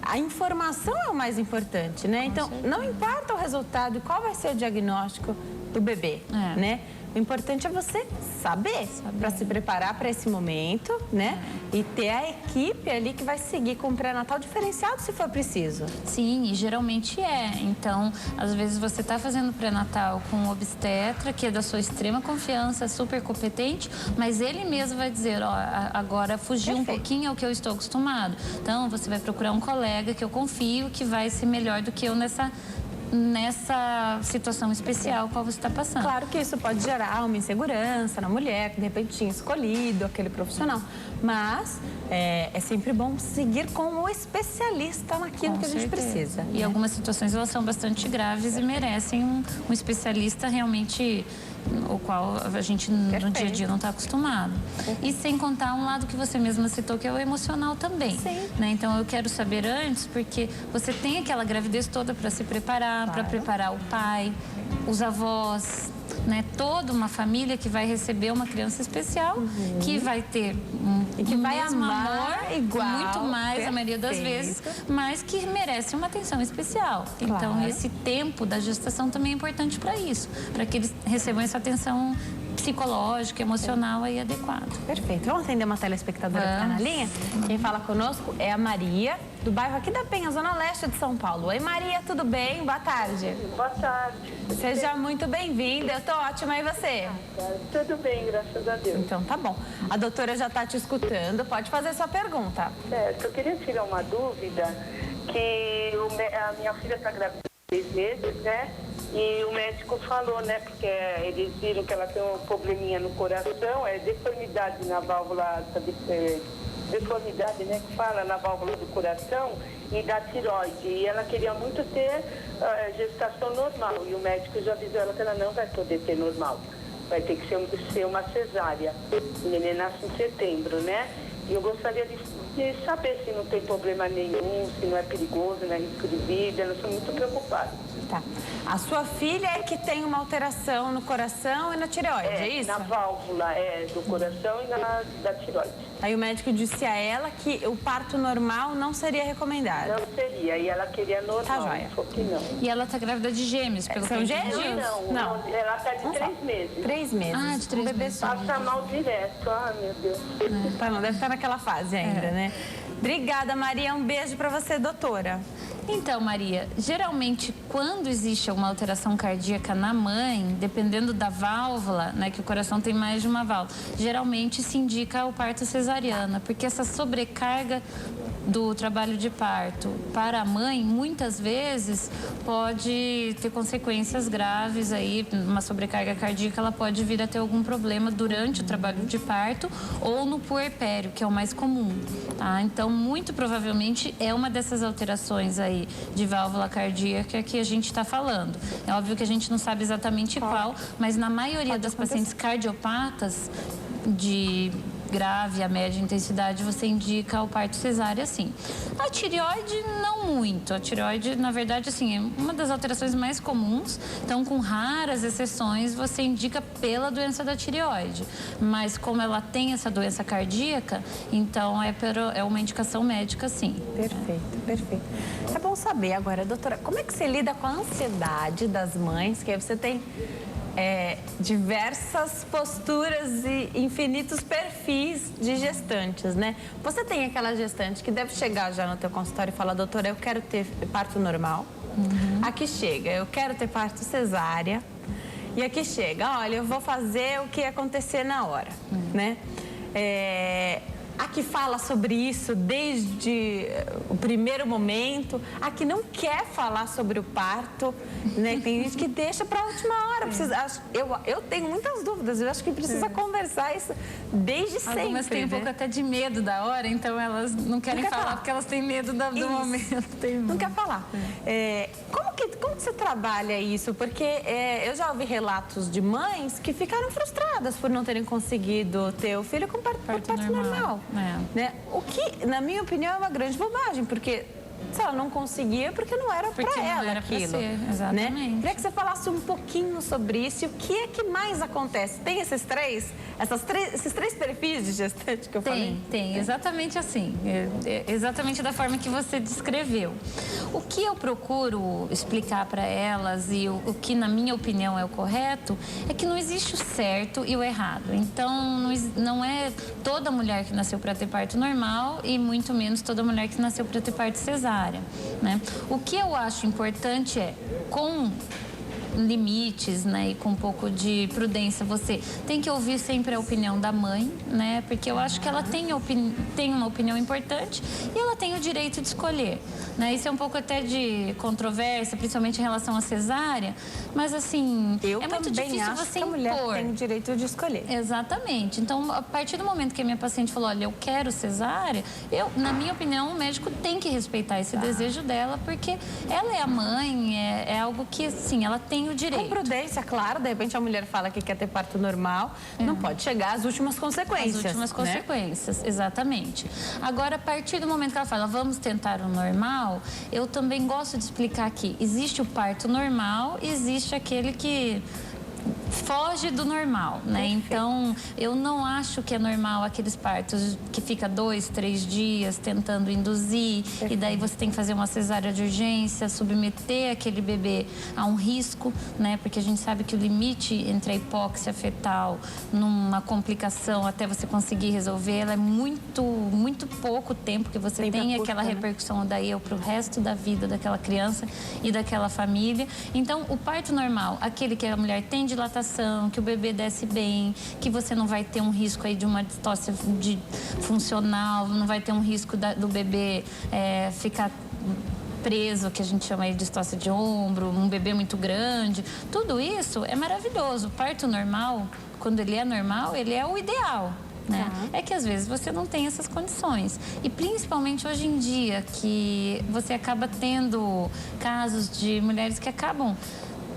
a informação é o mais importante, né? Então, não importa o resultado, qual vai ser o diagnóstico do bebê, né? O importante é você saber. Para se preparar para esse momento, né? E ter a equipe ali que vai seguir com o pré-natal diferenciado se for preciso. Sim, e geralmente é. Então, às vezes você está fazendo pré-natal com um obstetra, que é da sua extrema confiança, super competente, mas ele mesmo vai dizer, ó, agora fugiu um pouquinho ao que eu estou acostumado. Então, você vai procurar um colega que eu confio que vai ser melhor do que eu nessa situação especial qual você está passando. Claro que isso pode gerar uma insegurança na mulher, que de repente tinha escolhido aquele profissional, mas é sempre bom seguir com o especialista naquilo que a gente precisa. E algumas situações elas são bastante graves e merecem um especialista realmente o qual a gente no dia a dia não está acostumado. E sem contar um lado que você mesma citou, que é o emocional também. Né? Então, eu quero saber antes, porque você tem aquela gravidez toda para se preparar, para preparar o pai, os avós, né? Toda uma família que vai receber uma criança especial, que vai ter e que vai amar amor, igual, muito mais a maioria das vezes, mas que merece uma atenção especial. Então, esse tempo da gestação também é importante para isso, para que eles recebam essa atenção psicológica, emocional aí adequada. Perfeito. Vamos atender uma telespectadora que está na linha? Quem fala conosco é a Maria, do bairro aqui da Penha, Zona Leste de São Paulo. Oi, Maria, tudo bem? Boa tarde. Boa tarde. Seja muito bem-vinda. Eu tô ótima, e você? Tudo bem, graças a Deus. Então, tá bom. A doutora já está te escutando. Pode fazer sua pergunta. Certo. Eu queria tirar uma dúvida, que a minha filha está grávida de 6 meses, né? E o médico falou, né, porque eles viram que ela tem um probleminha no coração, deformidade na válvula, deformidade, né, que fala na válvula do coração e da tireoide. E ela queria muito ter gestação normal. E o médico já avisou ela que ela não vai poder ter normal. Vai ter que ser uma cesárea. O neném nasce em setembro, né? E eu gostaria de saber se não tem problema nenhum, se não é perigoso, não é risco de vida. Eu sou muito preocupada. Tá. A sua filha é que tem uma alteração no coração e na tireoide, é isso? Na válvula do coração e da tireoide. Aí o médico disse a ela que o parto normal não seria recomendado. Não seria, e ela queria normal. Tá joia. Que não. E ela tá grávida de gêmeos, pelo que eu entendi? Não, ela tá de 3 meses. 3 meses. Ah, de 3 meses. Passa mal direto, meu Deus. Tá, não deve estar naquela fase ainda, né? Obrigada, Maria. Um beijo pra você, doutora. Então, Maria, geralmente quando existe alguma alteração cardíaca na mãe, dependendo da válvula, né, que o coração tem mais de uma válvula, geralmente se indica o parto cesariana, porque essa sobrecarga do trabalho de parto para a mãe, muitas vezes pode ter consequências graves aí, uma sobrecarga cardíaca, ela pode vir a ter algum problema durante o trabalho de parto ou no puerpério, que é o mais comum, tá? Então, muito provavelmente é uma dessas alterações aí de válvula cardíaca que a gente está falando. É óbvio que a gente não sabe exatamente qual, mas na maioria das pacientes cardiopatas de grave a média intensidade, você indica o parto cesárea, sim. A tireoide, não muito. A tireoide, na verdade, assim, é uma das alterações mais comuns. Então, com raras exceções, você indica pela doença da tireoide. Mas, como ela tem essa doença cardíaca, então é uma indicação médica, sim. Perfeito, perfeito. É bom saber agora, doutora, como é que você lida com a ansiedade das mães, que aí você tem diversas posturas e infinitos perfis de gestantes, né? Você tem aquela gestante que deve chegar já no teu consultório e falar, doutora, eu quero ter parto normal. Aqui chega, eu quero ter parto cesárea. E aqui chega, olha, eu vou fazer o que acontecer na hora, né? A que fala sobre isso desde o primeiro momento, a que não quer falar sobre o parto, né? Tem gente que deixa para a última hora. Eu tenho muitas dúvidas, eu acho que precisa conversar isso desde sempre. Algumas têm um pouco até de medo da hora, então elas não querem falar porque elas têm medo do momento. Não quer falar. Como que você trabalha isso? Porque eu já ouvi relatos de mães que ficaram frustradas por não terem conseguido ter o filho com parto normal. Né? O que, na minha opinião, é uma grande bobagem, porque se ela não conseguia, porque não era para ela aquilo. Exatamente. Né? Queria que você falasse um pouquinho sobre isso e o que é que mais acontece. Tem esses três perfis de gestante que eu falei? Tem, exatamente assim. Exatamente da forma que você descreveu. O que eu procuro explicar para elas e o que, na minha opinião, é o correto, é que não existe o certo e o errado. Então, não é toda mulher que nasceu para ter parto normal e muito menos toda mulher que nasceu para ter parto cesárea. Né? O que eu acho importante é, com limites, né, e com um pouco de prudência, você tem que ouvir sempre a opinião da mãe, né, porque eu acho que ela tem uma opinião importante e ela tem o direito de escolher, né, isso é um pouco até de controvérsia, principalmente em relação à cesárea, mas assim, é muito difícil você impor. A mulher tem o direito de escolher. Exatamente, então a partir do momento que a minha paciente falou, olha, eu quero cesárea, na minha opinião, o médico tem que respeitar esse desejo dela, porque ela é a mãe, é algo que, assim, ela tem o direito. Com prudência, claro, de repente a mulher fala que quer ter parto normal, não pode chegar às últimas consequências. As últimas consequências, exatamente. Agora, a partir do momento que ela fala, vamos tentar o normal, eu também gosto de explicar que existe o parto normal e existe aquele que foge do normal, né? Então, eu não acho que é normal aqueles partos que fica 2, 3 dias tentando induzir e daí você tem que fazer uma cesárea de urgência, submeter aquele bebê a um risco, né? Porque a gente sabe que o limite entre a hipóxia fetal numa complicação até você conseguir resolver, ela é muito pouco tempo que você tem aquela repercussão daí para o resto da vida daquela criança e daquela família. Então, o parto normal, aquele que a mulher tem dilatação, que o bebê desce bem, que você não vai ter um risco aí de uma distócia funcional, não vai ter um risco do bebê ficar preso, que a gente chama aí de distócia de ombro, um bebê muito grande. Tudo isso é maravilhoso. O parto normal, quando ele é normal, ele é o ideal. Né? É que às vezes você não tem essas condições e principalmente hoje em dia que você acaba tendo casos de mulheres que acabam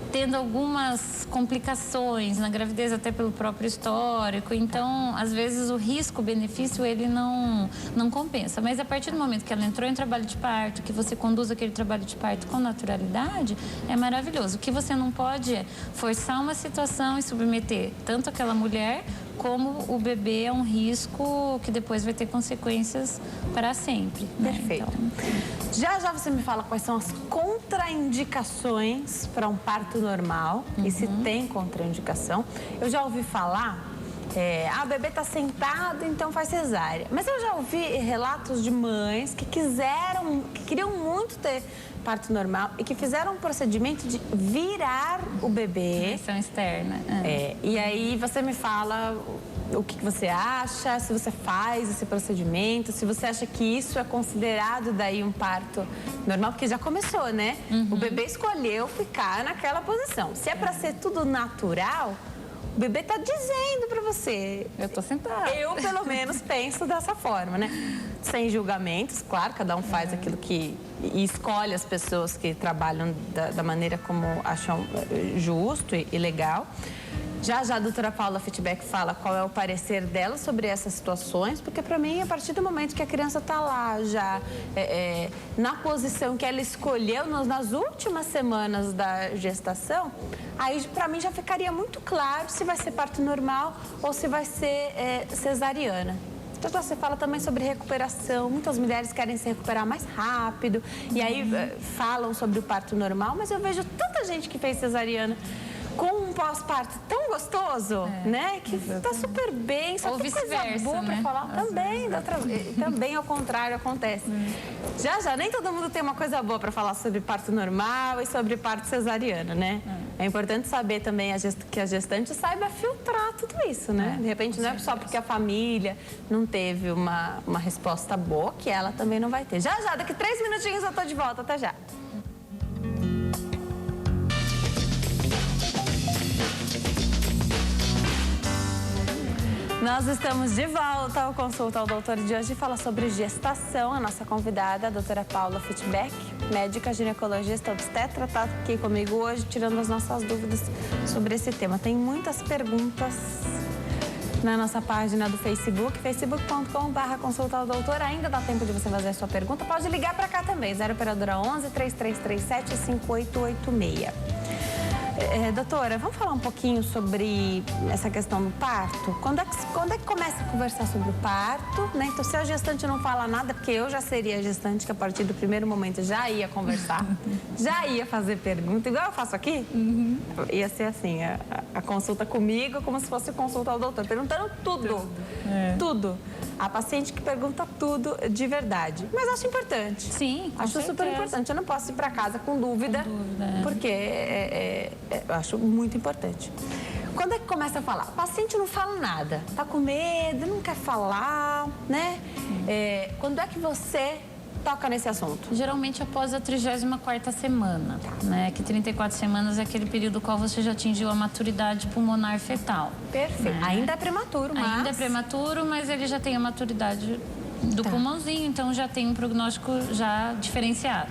tendo algumas complicações na gravidez, até pelo próprio histórico. Então, às vezes, o risco-benefício, ele não compensa. Mas, a partir do momento que ela entrou em trabalho de parto, que você conduz aquele trabalho de parto com naturalidade, é maravilhoso. O que você não pode é forçar uma situação e submeter tanto aquela mulher como o bebê a um risco que depois vai ter consequências para sempre. Perfeito. Né? Então... Já você me fala quais são as contraindicações para um parto normal e se tem contraindicação. Eu já ouvi falar o bebê está sentado, então faz cesárea. Mas eu já ouvi relatos de mães que queriam muito ter parto normal e que fizeram um procedimento de virar o bebê. Injeção externa. E aí você me fala o que você acha, se você faz esse procedimento, se você acha que isso é considerado daí um parto normal, porque já começou, né? O bebê escolheu ficar naquela posição. Se é para ser tudo natural, o bebê tá dizendo para você. Eu tô sentada. Eu, pelo menos, penso dessa forma, né? Sem julgamentos, claro, cada um faz aquilo que... E escolhe as pessoas que trabalham da maneira como acham justo e legal. Já a doutora Paula Fitbeck fala qual é o parecer dela sobre essas situações, porque para mim, a partir do momento que a criança está lá já na posição que ela escolheu nas últimas semanas da gestação, aí para mim já ficaria muito claro se vai ser parto normal ou se vai ser cesariana. Então, você fala também sobre recuperação. Muitas mulheres querem se recuperar mais rápido e aí falam sobre o parto normal, mas eu vejo tanta gente que fez cesariana com um pós-parto tão gostoso, né? Que tá super bem, só tem coisa boa pra falar. Também ao contrário acontece. Já, nem todo mundo tem uma coisa boa pra falar sobre parto normal e sobre parto cesariano, né? É importante saber também que a gestante saiba filtrar tudo isso, né? De repente não é só porque a família não teve uma resposta boa que ela também não vai ter. Já, daqui 3 minutinhos eu tô de volta, até já. Nós estamos de volta ao Consulta ao Doutor de hoje. Fala sobre gestação. A nossa convidada, a doutora Paula Fitbeck, médica ginecologista obstetra, está aqui comigo hoje, tirando as nossas dúvidas sobre esse tema. Tem muitas perguntas na nossa página do Facebook, facebook.com/consulta ao doutor. Ainda dá tempo de você fazer a sua pergunta. Pode ligar para cá também, 0 operadora 11 3337 5886. Doutora, vamos falar um pouquinho sobre essa questão do parto? Quando é que começa a conversar sobre o parto, né? Então, se a gestante não fala nada, porque eu já seria a gestante que a partir do primeiro momento já ia conversar, já ia fazer pergunta, igual eu faço aqui, ia ser assim, a consulta comigo como se fosse consulta ao doutor, perguntando tudo. Tudo. A paciente que pergunta tudo de verdade. Mas acho importante. Sim, com acho certeza. super importante. Eu não posso ir para casa com dúvida, porque eu acho muito importante. Quando é que começa a falar? O paciente não fala nada, tá com medo, não quer falar, né? Quando é que você toca nesse assunto? Geralmente após a 34ª semana, né? Que 34 semanas é aquele período no qual você já atingiu a maturidade pulmonar fetal. Perfeito. Né? Ainda é prematuro, mas... Ainda é prematuro, mas ele já tem a maturidade do pulmãozinho, então já tem um prognóstico já diferenciado.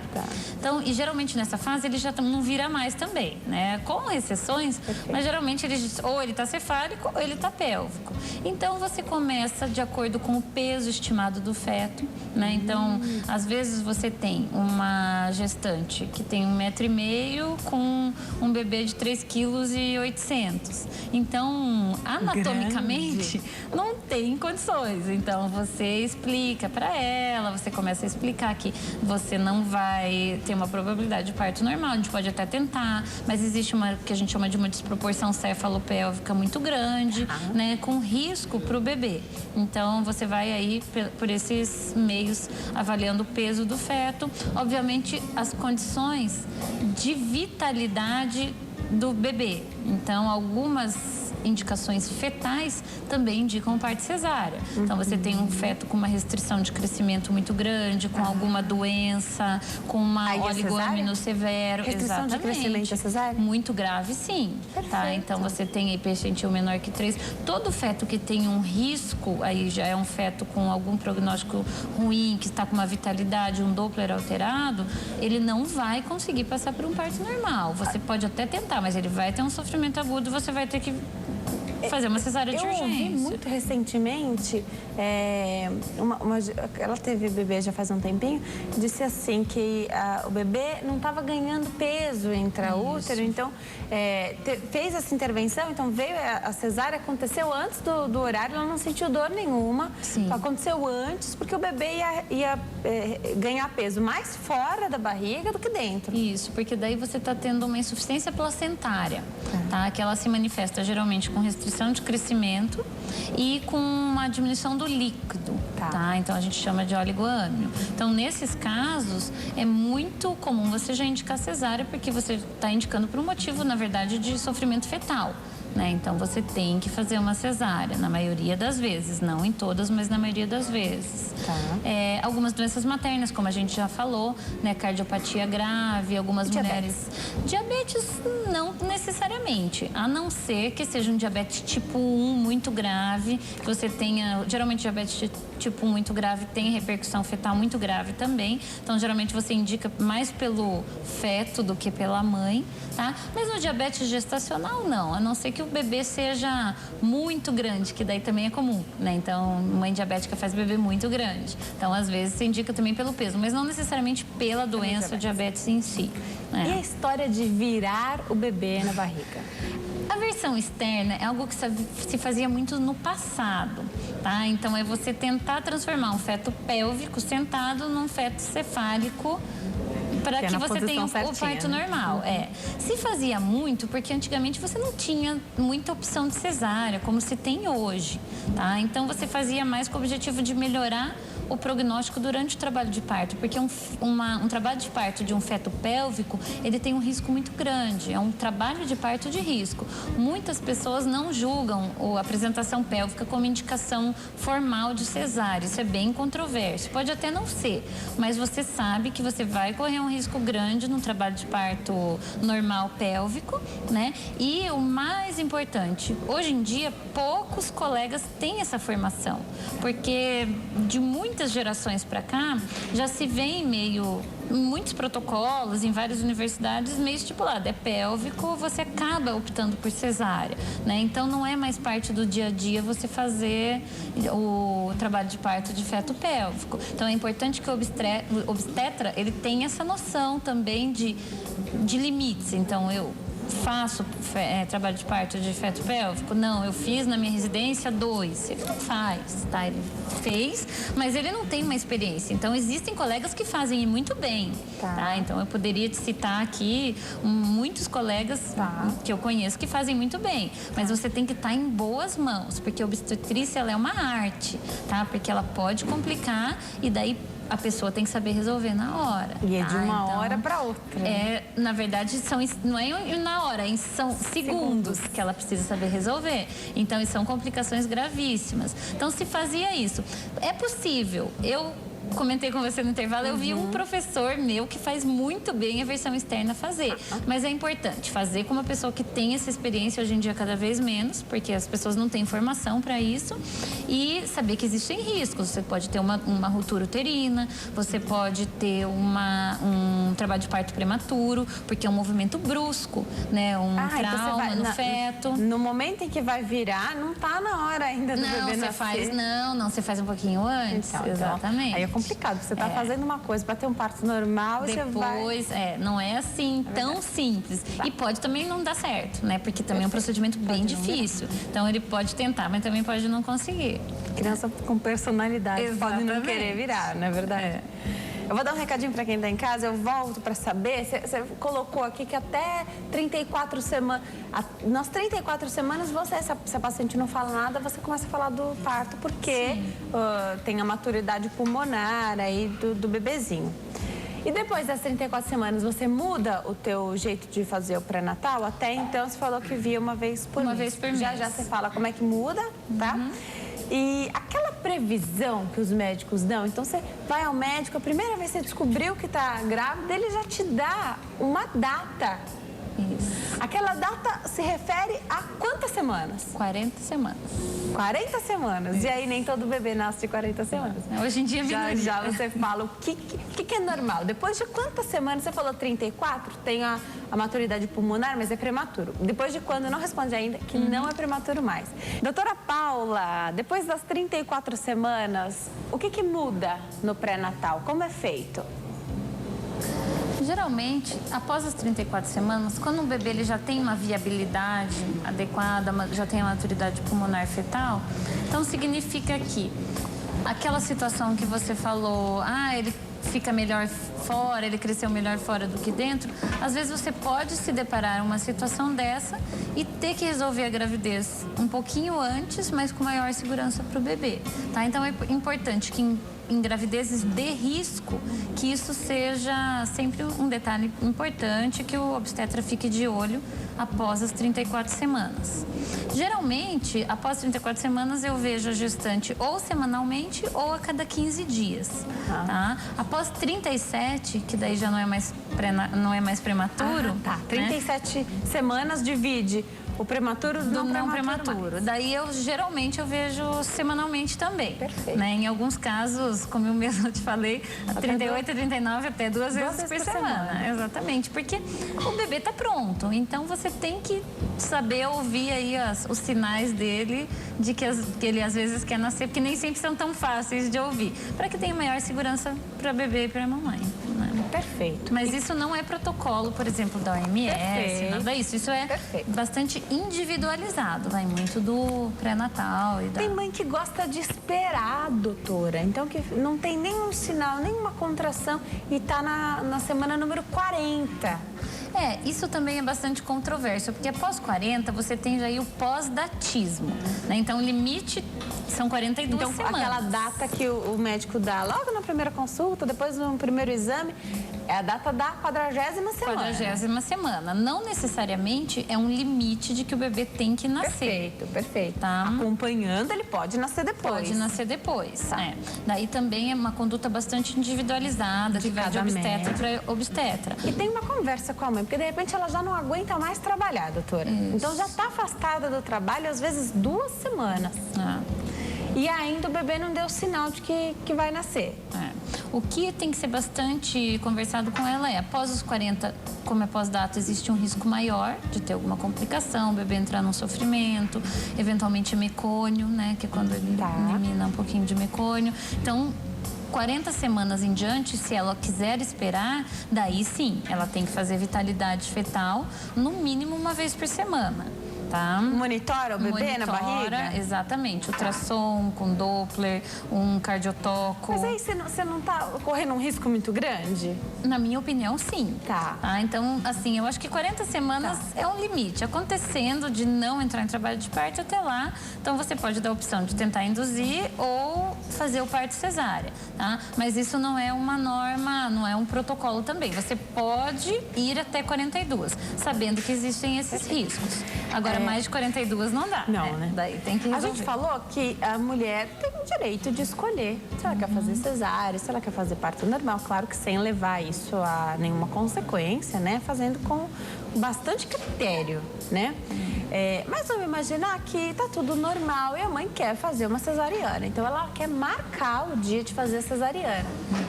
Então, e geralmente nessa fase ele já não vira mais também, né? Com exceções, mas geralmente ele ou ele está cefálico ou ele está pélvico. Então você começa de acordo com o peso estimado do feto, né? Então, às vezes você tem uma gestante que tem 1,5 m com um bebê de 3,8 kg. Então, anatomicamente, não tem condições. Então, você explica para ela, você começa a explicar que você não vai ter uma probabilidade de parto normal, a gente pode até tentar, mas existe uma que a gente chama de uma desproporção cefalopélvica muito grande, né, com risco para o bebê. Então, você vai aí por esses meios avaliando o peso do feto, obviamente as condições de vitalidade do bebê. Então, algumas indicações fetais também indicam parto cesárea. Então, você tem um feto com uma restrição de crescimento muito grande, com alguma doença, com uma oligoamino severo. Restrição de crescimento é cesárea? Muito grave, sim. Tá? Então, você tem aí percentil menor que 3. Todo feto que tem um risco, aí já é um feto com algum prognóstico ruim, que está com uma vitalidade, um Doppler alterado, ele não vai conseguir passar por um parto normal. Você pode até tentar, mas ele vai ter um sofrimento agudo, você vai ter que fazer uma cesárea de urgência. Eu ouvi muito recentemente, ela teve bebê já faz um tempinho, disse assim que o bebê não estava ganhando peso intraútero, então fez essa intervenção, então veio a cesárea, aconteceu antes do horário, ela não sentiu dor nenhuma. Sim. Aconteceu antes, porque o bebê ia ganhar peso mais fora da barriga do que dentro. Isso, porque daí você está tendo uma insuficiência placentária, tá? Que ela se manifesta geralmente com restrição restrição de crescimento e com uma diminuição do líquido, tá? Então, a gente chama de oligoâmio. Então, nesses casos, é muito comum você já indicar cesárea, porque você está indicando por um motivo, na verdade, de sofrimento fetal. Então, você tem que fazer uma cesárea, na maioria das vezes. Não em todas, mas na maioria das vezes. Algumas doenças maternas, como a gente já falou, cardiopatia grave, algumas mulheres... Diabetes, não necessariamente. A não ser que seja um diabetes tipo 1 muito grave, que você tenha... Geralmente, diabetes tipo 1 muito grave tem repercussão fetal muito grave também. Então, geralmente, você indica mais pelo feto do que pela mãe, tá? Mas no diabetes gestacional, não. A não ser que o bebê seja muito grande, que daí também é comum, Então, mãe diabética faz bebê muito grande. Então, às vezes, se indica também pelo peso, mas não necessariamente pela doença, o diabetes em si. E a história de virar o bebê na barriga? A versão externa é algo que se fazia muito no passado, tá? Então, é você tentar transformar um feto pélvico sentado num feto cefálico para que você tenha o parto normal. Se fazia muito, porque antigamente você não tinha muita opção de cesárea, como se tem hoje, tá? Então, você fazia mais com o objetivo de melhorar o prognóstico durante o trabalho de parto, porque um trabalho de parto de um feto pélvico, ele tem um risco muito grande, é um trabalho de parto de risco. Muitas pessoas não julgam a apresentação pélvica como indicação formal de cesárea, isso é bem controverso, pode até não ser, mas você sabe que você vai correr um risco grande no trabalho de parto normal pélvico, E o mais importante, hoje em dia, poucos colegas têm essa formação, porque de muitas gerações para cá, já se vê muitos protocolos em várias universidades meio estipulado, é pélvico, você acaba optando por cesárea, Então, não é mais parte do dia a dia você fazer o trabalho de parto de feto pélvico. Então, é importante que o obstetra, ele tenha essa noção também de limites. Então, eu faço trabalho de parto de feto pélvico? Não, eu fiz na minha residência 2. Ele não faz, tá? Ele fez, mas ele não tem uma experiência. Então, existem colegas que fazem muito bem, tá? Então, eu poderia te citar aqui muitos colegas que eu conheço que fazem muito bem. Mas você tem que estar em boas mãos, porque a obstetrícia, ela é uma arte, tá? Porque ela pode complicar e daí a pessoa tem que saber resolver na hora. E é de uma hora para outra. Na verdade, não é na hora, são segundos que ela precisa saber resolver. Então, são complicações gravíssimas. Então, se fazia isso. É possível. Eu comentei com você no intervalo, eu vi um professor meu que faz muito bem a versão externa fazer. Mas é importante fazer com uma pessoa que tem essa experiência, hoje em dia cada vez menos, porque as pessoas não têm formação para isso, e saber que existem riscos. Você pode ter uma ruptura uterina, você pode ter um trabalho de parto prematuro, porque é um movimento brusco, trauma então no feto. No momento em que vai virar, não tá na hora ainda do bebê nascer. Você faz um pouquinho antes, então, exatamente. Aí é complicado, você tá fazendo uma coisa para ter um parto normal e depois, você vai... não é assim tão simples. E pode também não dar certo, Porque também é um procedimento bem difícil. Então, ele pode tentar, mas também pode não conseguir. Criança com personalidade pode não querer virar, não é verdade? Eu vou dar um recadinho para quem está em casa, eu volto para saber. Você colocou aqui que até 34 semanas... Nas 34 semanas, se a paciente não fala nada, você começa a falar do parto, porque tem a maturidade pulmonar aí do bebezinho. E depois das 34 semanas, você muda o teu jeito de fazer o pré-natal? Até então, você falou que via uma vez por mês. Uma vez por mês. Já você fala como é que muda, tá? E aquela previsão que os médicos dão, então você vai ao médico, a primeira vez que você descobriu que está grávida, ele já te dá uma data. Isso. Aquela data se refere a quantas semanas? 40 semanas. 40 semanas. Isso. E aí nem todo bebê nasce de 40 semanas. Hoje em dia já você fala o que é normal. Depois de quantas semanas? Você falou 34, tem a maturidade pulmonar, mas é prematuro. Depois de quando? Não responde ainda, que não é prematuro mais. Doutora Paula, depois das 34 semanas, o que muda no pré-natal? Como é feito? Geralmente, após as 34 semanas, quando o bebê ele já tem uma viabilidade adequada, já tem a maturidade pulmonar fetal, então significa que aquela situação que você falou, ele fica melhor fora, ele cresceu melhor fora do que dentro, às vezes você pode se deparar uma situação dessa e ter que resolver a gravidez um pouquinho antes, mas com maior segurança para o bebê, tá? Então é importante que em gravidezes de risco, que isso seja sempre um detalhe importante, que o obstetra fique de olho após as 34 semanas. Geralmente, após 34 semanas, eu vejo a gestante ou semanalmente ou a cada 15 dias, tá? Após 37, que daí já não é mais prematuro... tá. 37 semanas divide o prematuro do não prematuro. Daí geralmente eu vejo semanalmente também. Perfeito. Né? Em alguns casos, como eu mesmo te falei, 38 e 39 até duas vezes por semana. Exatamente, porque o bebê tá pronto. Então você tem que saber ouvir aí os sinais dele de que ele às vezes quer nascer, porque nem sempre são tão fáceis de ouvir, para que tenha maior segurança para bebê e para a mamãe. Né? Perfeito. Mas isso não é protocolo, por exemplo, da OMS, nada disso. Isso é bastante individualizado, vai muito do pré-natal e da... Tem mãe que gosta de esperar, doutora, então que não tem nenhum sinal, nenhuma contração e tá na semana número 40. Isso também é bastante controverso, porque após 40 você tem já aí o pós-datismo, né? Então o limite são 42 semanas. Aquela data que o médico dá logo na primeira consulta, depois no primeiro exame, é a data da 40ª semana. 40ª semana. Não necessariamente é um limite de que o bebê tem que nascer. Perfeito. Tá? Acompanhando, ele pode nascer depois. Pode nascer depois, Daí também é uma conduta bastante individualizada, que vai de obstetra para obstetra. E tem uma conversa com a mãe, porque de repente ela já não aguenta mais trabalhar, doutora. Isso. Então já está afastada do trabalho, às vezes 2 semanas. E ainda o bebê não deu sinal de que vai nascer. O que tem que ser bastante conversado com ela é, após os 40, como é pós-dato, existe um risco maior de ter alguma complicação, o bebê entrar num sofrimento, eventualmente mecônio, né? Que é quando ele elimina um pouquinho de mecônio. Então, 40 semanas em diante, se ela quiser esperar, daí sim, ela tem que fazer vitalidade fetal, no mínimo uma vez por semana. Tá? Monitora o bebê na barriga? Exatamente. Ultrassom com Doppler, um cardiotoco. Mas aí você não tá correndo um risco muito grande? Na minha opinião, sim. Tá. Então, assim, eu acho que 40 semanas é um limite. Acontecendo de não entrar em trabalho de parto até lá, então você pode dar a opção de tentar induzir ou fazer o parto cesárea, tá? Mas isso não é uma norma, não é um protocolo também. Você pode ir até 42, sabendo que existem esses riscos. Agora, mais de 42 não dá. Não, né? Daí tem que resolver. A gente falou que a mulher tem o direito de escolher se ela quer fazer cesárea, se ela quer fazer parto normal. Claro que sem levar isso a nenhuma consequência, né? Fazendo com bastante critério, né? Mas vamos imaginar que tá tudo normal e a mãe quer fazer uma cesariana. Então, ela quer marcar o dia de fazer a cesariana.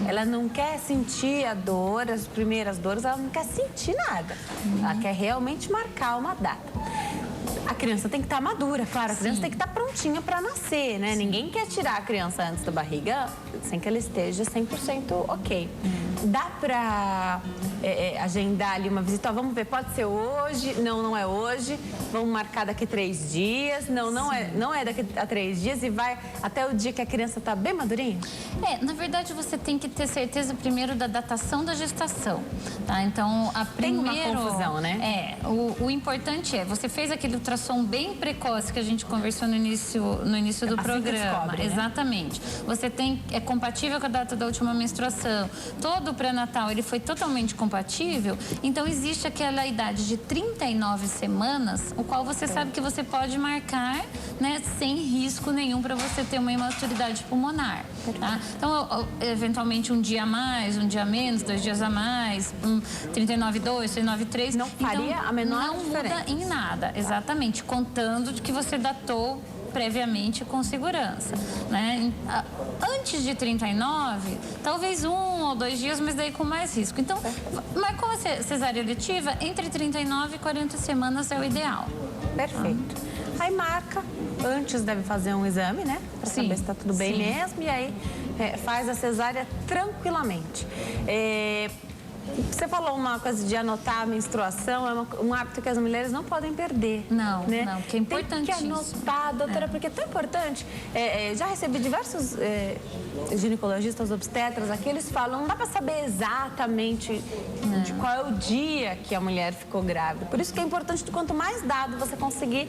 Ela não quer sentir a dor, as primeiras dores, ela não quer sentir nada. Ela quer realmente marcar uma data. A criança tem que estar madura, claro. A criança tem que estar prontinha para nascer, né? Sim. Ninguém quer tirar a criança antes da barriga sem que ela esteja 100% ok. Dá para agendar ali uma visita? Vamos ver, pode ser hoje? Não, não é hoje. Vamos marcar daqui 3 dias? Não é daqui a 3 dias e vai até o dia que a criança está bem madurinha? Na verdade, você tem que ter certeza primeiro da datação da gestação, tá? Então, tem uma confusão, né? O importante você fez aquele ultrassom bem precoce que a gente conversou no início do programa. Descobre, né? Exatamente. Você é compatível com a data da última menstruação. Todo o pré-natal, ele foi totalmente compatível. Então, existe aquela idade de 39 semanas, o qual você sabe que você pode marcar, né, sem risco nenhum para você ter uma imaturidade pulmonar, tá? Então, eventualmente, um dia a mais, um dia a menos, 2 dias a mais, 39,2, 39,3. Não faria a menor diferença. Não muda em nada, exatamente, contando de que você datou previamente com segurança, né? Antes de 39, talvez 1 ou 2 dias, mas daí com mais risco. Então, marcou a cesárea letiva, entre 39 e 40 semanas é o ideal. Perfeito. Aí marca, antes deve fazer um exame, né? Para saber se está tudo bem mesmo, e aí faz a cesárea tranquilamente. Você falou uma coisa de anotar a menstruação, é um hábito que as mulheres não podem perder. Não, né? não, porque é importante Tem que anotar, doutora, porque é tão importante. Já recebi diversos ginecologistas, obstetras, aqui eles falam, não dá para saber exatamente de qual é o dia que a mulher ficou grávida. Por isso que é importante, quanto mais dado você conseguir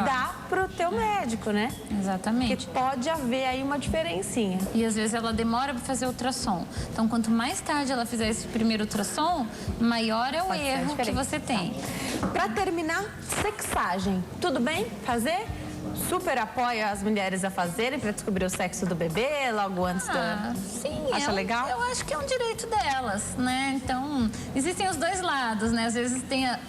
dar pro teu médico, né? Exatamente. Porque pode haver aí uma diferencinha. E às vezes ela demora para fazer ultrassom. Então, quanto mais tarde ela fizer esse primeiro ultrassom, maior é o erro que você tem. Para terminar, sexagem. Tudo bem fazer? Super apoia as mulheres a fazerem para descobrir o sexo do bebê logo antes da... Sim, acha legal? Eu acho que é um direito delas, né? Então, existem os dois lados, né? Às vezes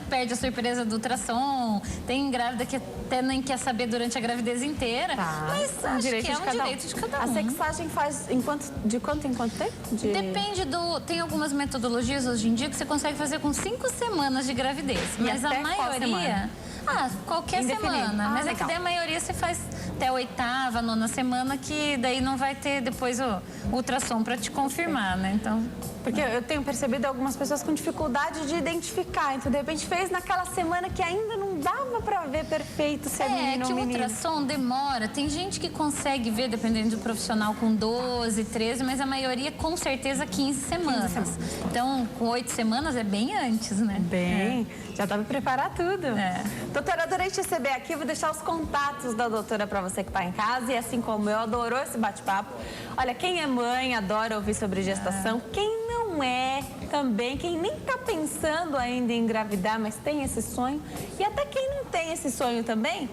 perde a surpresa do ultrassom, tem grávida que até nem quer saber durante a gravidez inteira, mas acho que é um direito de cada um. A sexagem faz de quanto em quanto tempo? Depende tem algumas metodologias hoje em dia que você consegue fazer com 5 semanas de gravidez, mas a maioria... qualquer semana. Mas é que daí a maioria você faz até a 8ª, 9ª semana, que daí não vai ter depois o ultrassom para te confirmar, né? Então... Porque eu tenho percebido algumas pessoas com dificuldade de identificar. Então, de repente, fez naquela semana que ainda não dava para ver perfeito se é menino ou menino. É que o ultrassom demora. Tem gente que consegue ver, dependendo do profissional, com 12, 13, mas a maioria, com certeza, 15 semanas. Então, com 8 semanas é bem antes, né? Já dá para preparar tudo. Doutora, adorei te receber aqui. Vou deixar os contatos da doutora para você que está em casa. E assim como eu, adorou esse bate-papo. Olha, quem é mãe adora ouvir sobre gestação. Quem não é também, quem nem está pensando ainda em engravidar, mas tem esse sonho. E até quem não tem esse sonho também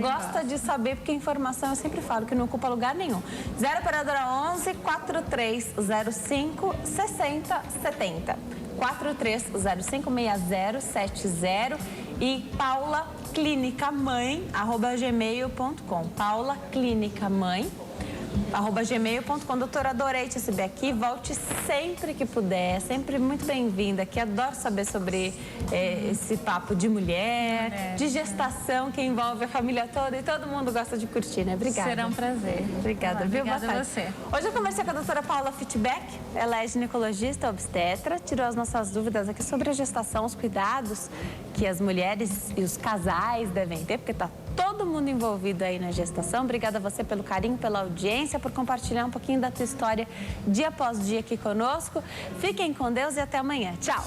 gosta de saber, porque informação eu sempre falo que não ocupa lugar nenhum. 0 operadora 11 4305 6070. 43056070 e paulaclinicamãe@gmail.com. paulaclinicamãe@gmail.com. Doutora, adorei te receber aqui. Volte sempre que puder. Sempre muito bem-vinda aqui. Adoro saber sobre esse papo de mulher, de gestação, que envolve a família toda e todo mundo gosta de curtir, né? Obrigada. Será um prazer. Obrigada, viu? Obrigada a você. Hoje eu conversei com a doutora Paula Fitbeck. Ela é ginecologista, obstetra. Tirou as nossas dúvidas aqui sobre a gestação, os cuidados que as mulheres e os casais devem ter, porque tá todo mundo envolvido aí na gestação. Obrigada a você pelo carinho, pela audiência, por compartilhar um pouquinho da tua história dia após dia aqui conosco. Fiquem com Deus e até amanhã. Tchau!